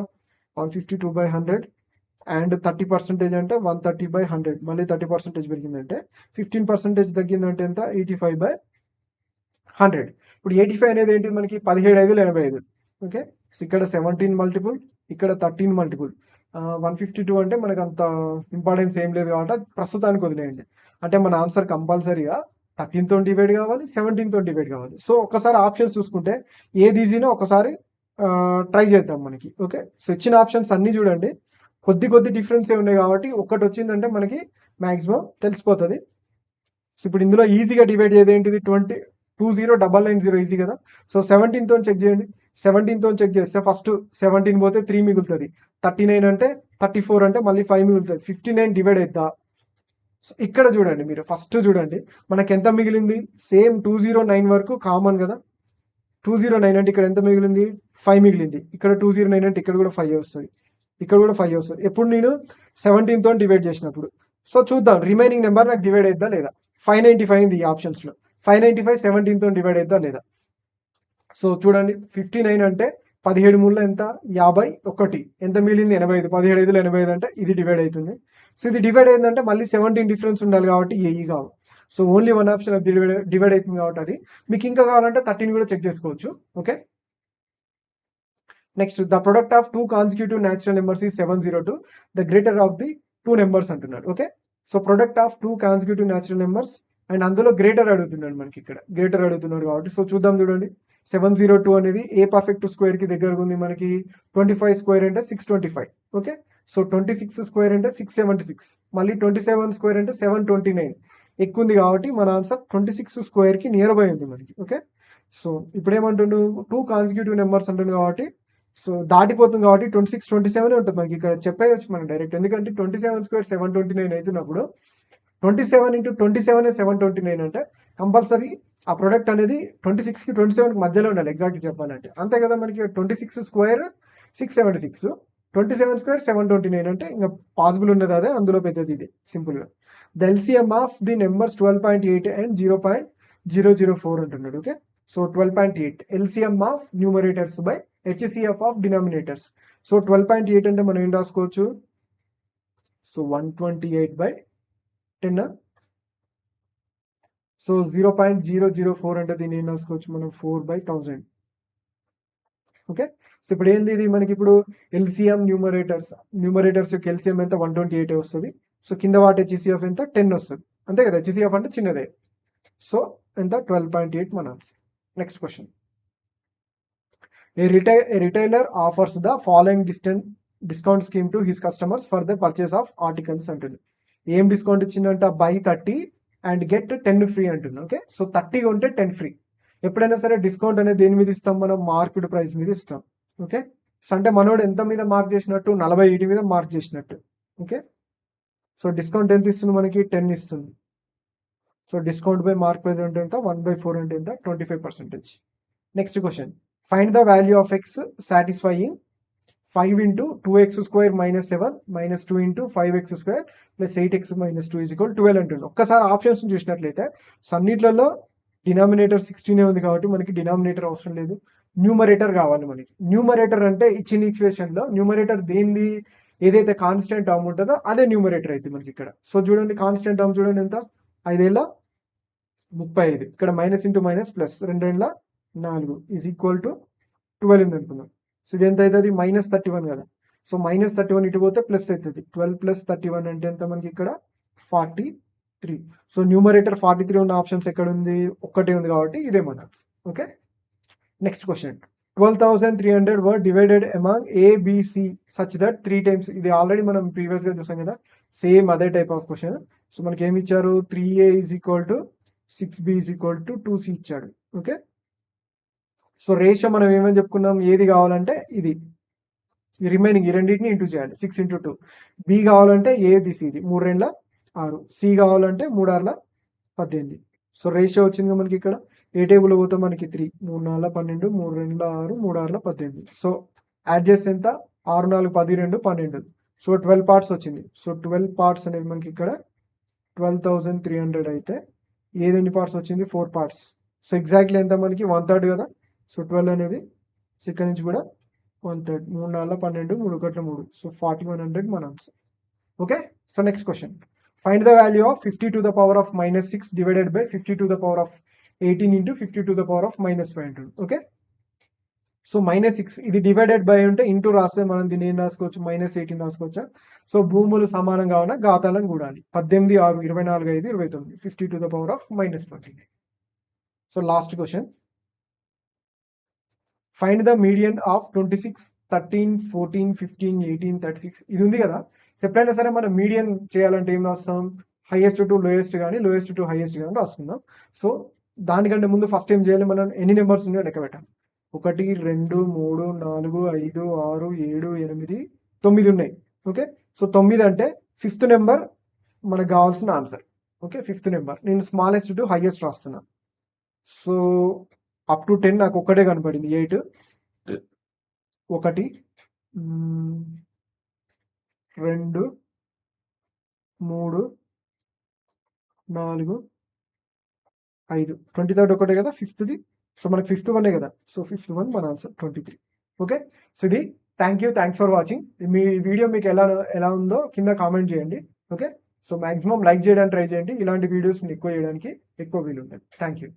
152/100 అండ్ 30% అంటే 130/100, మళ్ళీ 30% పెరిగిందంటే 15% తగ్గిందంటే ఎంత, 85/100. ఇప్పుడు 85 అనేది ఏంటి మనకి 17,585. ఓకే, సో ఇక్కడ 17 మల్టిపుల్, ఇక్కడ 13 మల్టిపుల్. 152 అంటే మనకు అంత ఇంపార్టెన్స్ ఏం లేదు కాబట్టి ప్రస్తుతానికి వదిలేయండి. అంటే మన ఆన్సర్ కంపల్సరీగా 13తో డివైడ్ కావాలి, 17తో డివైడ్ కావాలి. సో ఒకసారి ఆప్షన్స్ చూసుకుంటే ఏది ఈజీనో ఒకసారి ట్రై చేద్దాం మనకి. ఓకే, సో ఇచ్చిన ఆప్షన్స్ అన్నీ చూడండి, కొద్ది డిఫరెన్సే ఉన్నాయి కాబట్టి ఒక్కటి వచ్చిందంటే మనకి మ్యాక్సిమం తెలిసిపోతుంది. సో ఇప్పుడు ఇందులో ఈజీగా డివైడ్ చేసేది ఏంటిది, 20 ఈజీ కదా. సో 17తో చెక్ చేయండి, 17తో చెక్ చేస్తే ఫస్ట్ 17 పోతే 3 మిగులుతుంది, 39 అంటే 34 అంటే మళ్ళీ 5 మిగులుతుంది, 59 డివైడ్ అవుతా. సో ఇక్కడ చూడండి, మీరు ఫస్ట్ చూడండి మనకి ఎంత మిగిలింది, సేమ్ 209 వరకు కామన్ కదా. 209 అంటే ఇక్కడ ఎంత మిగిలింది, 5 మిగిలింది. ఇక్కడ 209 అంటే ఇక్కడ కూడా 5 వస్తుంది, ఇక్కడ కూడా 5 వస్తుంది. ఎప్పుడు నేను 17తో డివైడ్ చేసినప్పుడు. సో చూద్దాం రిమైనింగ్ నెంబర్ నాకు డివైడ్ అవుతుందా లేదా. 595 ఉంది ఈ ఆప్షన్స్లో, 595 17తో డివైడ్ అవుతుందా లేదా. సో చూడండి 59 అంటే 17 మూడులో ఎంత, 51, ఎంత మిగిలింది 85, 17 85 అంటే ఇది డివైడ్ అవుతుంది. సో ఇది డివైడ్ అయిందంటే మళ్ళీ 17 డిఫరెన్స్ ఉండాలి కాబట్టి ఏఈ కావు. సో ఓన్లీ వన్ ఆప్షన్ అది డివైడ్ అవుతుంది కాబట్టి అది. మీకు ఇంకా కావాలంటే 13 కూడా చెక్ చేసుకోవచ్చు. Okay, next the product of 2 consecutive natural numbers ఈ 702, the greater of the 2 numbers అంటున్నాడు. Okay, so product of 2 consecutive natural numbers and అందులో గ్రేటర్ అడుగుతున్నాడు, మనకి ఇక్కడ గ్రేటర్ అడుగుతున్నాడు కాబట్టి. సో చూద్దాం చూడండి, 702 అనేది ఏ పర్ఫెక్ట్ స్క్వేర్ కి దగ్గరగా ఉంది మనకి, 25 స్క్వేర్ అంటే 625. ఓకే, సో 26 స్క్వేర్ అంటే 676, మళ్ళీ 27 స్క్వేర్ అంటే 729 ఎక్కువ ఉంది కాబట్టి మన ఆన్సర్ 26 స్క్వేర్ కి నియర్ బై ఉంది మనకి. ఓకే, సో ఇప్పుడు ఏమంటుండు, 2 కాన్సిక్యూటివ్ నెంబర్స్ అంటుంది కాబట్టి సో దాటిపోతుంది కాబట్టి 26 27 ఉంటుంది మనకి, ఇక్కడ చెప్పేయచ్చు మనం డైరెక్ట్. ఎందుకంటే 27 స్క్వేర్ 729 అవుతున్నప్పుడు 27 × 27 729 అంటే కంపల్సరీ ఆ ప్రొడక్ట్ అనేది 26కి 27కి మధ్యలో ఉండాలి ఎగ్జాక్ట్గా చెప్పాలంటే, అంతే కదా. మనకి 26 స్క్వేర్ 676, 27 స్క్వేర్ 729 అంటే ఇంకా పాసిబుల్ ఉన్నది అదే, అందులో పెద్దది ఇది సింపుల్గా. The LCM of the numbers 12.8 and 0.004 అంటున్నాడు. Okay, so 12.8 LCM of numerators by HCF of denominators. So 12.8 అంటే మనం ఏం రాసుకోవచ్చు, సో 128/10. సో 0.004 అంటే దీన్ని ఏం రాసుకోవచ్చు మనం 4/1000. ఓకే, సో ఇప్పుడు ఏంది ఇది మనకి ఇప్పుడు ఎల్సిఎం న్యూమరేటర్స్ యొక్క ఎల్సిఎం ఎంత 128 వస్తుంది. సో కింద వాటి హెచ్సిఎఫ్ ఎంత 10 వస్తుంది, అంతే కదా. హెచ్సిఎఫ్ అంటే చిన్నదే, సో ఎంత 12.8 మన answer. Next question. A retailer offers the following discount scheme to his customers for the purchase of articles అంటుంది. ఏం డిస్కౌంట్ ఇచ్చిందంట, బై 30 అండ్ గెట్ 10 ఫ్రీ అంటుంది. ఓకే, సో 30 కొంటే 10 ఫ్రీ. ఎప్పుడైనా సరే డిస్కౌంట్ అనేది దేని మీద ఇస్తాం మనం, మార్కెట్ ప్రైస్ మీద ఇస్తాం. ఓకే, సో అంటే మనోడు ఎంత మీద మార్క్ చేసినట్టు, 40 మీద మార్క్ చేసినట్టు. ఓకే, సో డిస్కౌంట్ ఎంత ఇస్తుంది మనకి, 10 ఇస్తుంది. So discount by mark price అంటే ఎంత, 1/4 అంటే ఎంత, 25%. Next question. Find the value of X satisfying 5 into 2x square minus 7 minus 2 into 5x square plus 8x minus 2 is equal to 12 అంటుంది. ఒక్కసారి ఆప్షన్స్ చూసినట్లయితే అన్నిట్లలో డినామినేటర్ 16 ఉంది కాబట్టి మనకి డినామినేటర్ అవసరం లేదు, న్యూమరేటర్ కావాలి మనకి. న్యూమరేటర్ అంటే ఇచ్చిన ఈక్వేషన్ లో న్యూమరేటర్ దేనిది, ఏదైతే కాన్స్టెంట్ టర్మ్ ఉంటుందో అదే న్యూమరేటర్ అయితే మనకి ఇక్కడ. సో చూడండి కాన్స్టెంట్ టర్మ్ చూడండి ఎంత, 5/35. ఇక్కడ minus into minus plus 2/4 is equal to 12 ఉంది అనుకుందాం. సో ఇది ఎంత అవుతుంది, -31 కదా. సో -31 ఇటు పోతే ప్లస్ అవుతుంది, 12 + 31 అంటే ఎంత మనకి ఇక్కడ 43. సో న్యూమరేటర్ 43 ఉన్న ఆప్షన్స్ ఎక్కడ ఉంది, ఒక్కటే ఉంది కాబట్టి ఇదే మన answer. Okay, next question. 12,300 were divided among A, B, C such that 3 times. ఇది ఆల్రెడీ మనం ప్రీవియస్ గా చూసాం కదా, సేమ్ అదే టైప్ ఆఫ్ క్వశ్చన్. సో మనకి ఏమి ఇచ్చారు, 3A = 6B = 2C ఇచ్చాడు. ఓకే, సో రేషియో మనం ఏమని చెప్పుకున్నాం, ఏది కావాలంటే ఇది రిమైనింగ్ ఈ రెండింటిని ఇంటూ చేయాలి, 6 into 2. బి కావాలంటే ఏబిసి ఇది 3 × 6, సి కావాలంటే 3 × 18. సో రేషియో వచ్చింది మనకి ఇక్కడ. ఏ టేబుల్ పోతే మనకి 3, 3 × 4 = 12, 3 × 6, 3 × 18. సో యాడ్ చేస్తే ఎంత, 6 × 4 = 12, 12. సో 12 పార్ట్స్ వచ్చింది. సో 12 పార్ట్స్ అనేది మనకి ఇక్కడ 12,300 అయితే ఏది ఎన్ని పార్ట్స్ వచ్చింది, 4 పార్ట్స్. సో ఎగ్జాక్ట్లీ ఎంత మనకి 1/3 కదా. సో 12 అనేది ఇక్కడ నుంచి కూడా 1/3, 3 × 4 = 12, 3 × 3. సో 4100 మన answer. Okay, so next question. Find the value of 50 to the power of -6 divided by 50 to the power of 18 into 50 to the power of -5 అంటుంది. ఓకే, సో -6 ఇది డివైడెడ్ బై ఉంటే ఇంటూ రాస్తే మనం దీన్ని ఏం రాసుకోవచ్చు, -18 రాసుకోవచ్చా. సో భూములు సమానంగా ఉన్న ఘాతాలను కూడాలి. 18, 6, 24, 5, 29, 50 to the power of -20. So last question. Find the median of 26, 13, 14, 15, 18, 36. ఇది ఉంది కదా. ఎప్పుడైనా సరే మనం మీడియన్ చేయాలంటే ఏం రాస్తాం, హైయెస్ట్ టు లోయెస్ట్ కానీ లోయెస్ట్ టు హైయెస్ట్ కానీ రాసుకుందాం. సో దానికంటే ముందు ఫస్ట్ ఏం చేయాలి, మనం ఎన్ని నెంబర్స్ ఉన్నాయో లెక్క పెట్టాలి. 1, 2, 3, 4, 5, 6, 7, 8, 9 ఉన్నాయి. ఓకే, సో 9 అంటే 5th నెంబర్ మనకు కావాల్సిన ఆన్సర్. ఓకే, 5th నెంబర్ నేను స్మాలెస్ట్ టు హైయెస్ట్ రాస్తున్నా. సో అప్ టు 10 నాకు ఒక్కటే కనపడింది, 8, 1, 2, 3, 4, 5. 23rd ఒకటే కదా, 5th. సో మనకి 5th 1 కదా. సో 5th 1 మన ఆన్సర్ 23. ఓకే, సో ఇది thanks for watching. Me video మీకు ఎలా ఉందో కింద కామెంట్ చేయండి. ఓకే, సో మాక్సిమం లైక్ చేయడానికి ట్రై చేయండి. ఇలాంటి వీడియోస్ మీకు ఎక్కువ చేయడానికి ఎక్కువ వీలు ఉంటుంది. Thank you.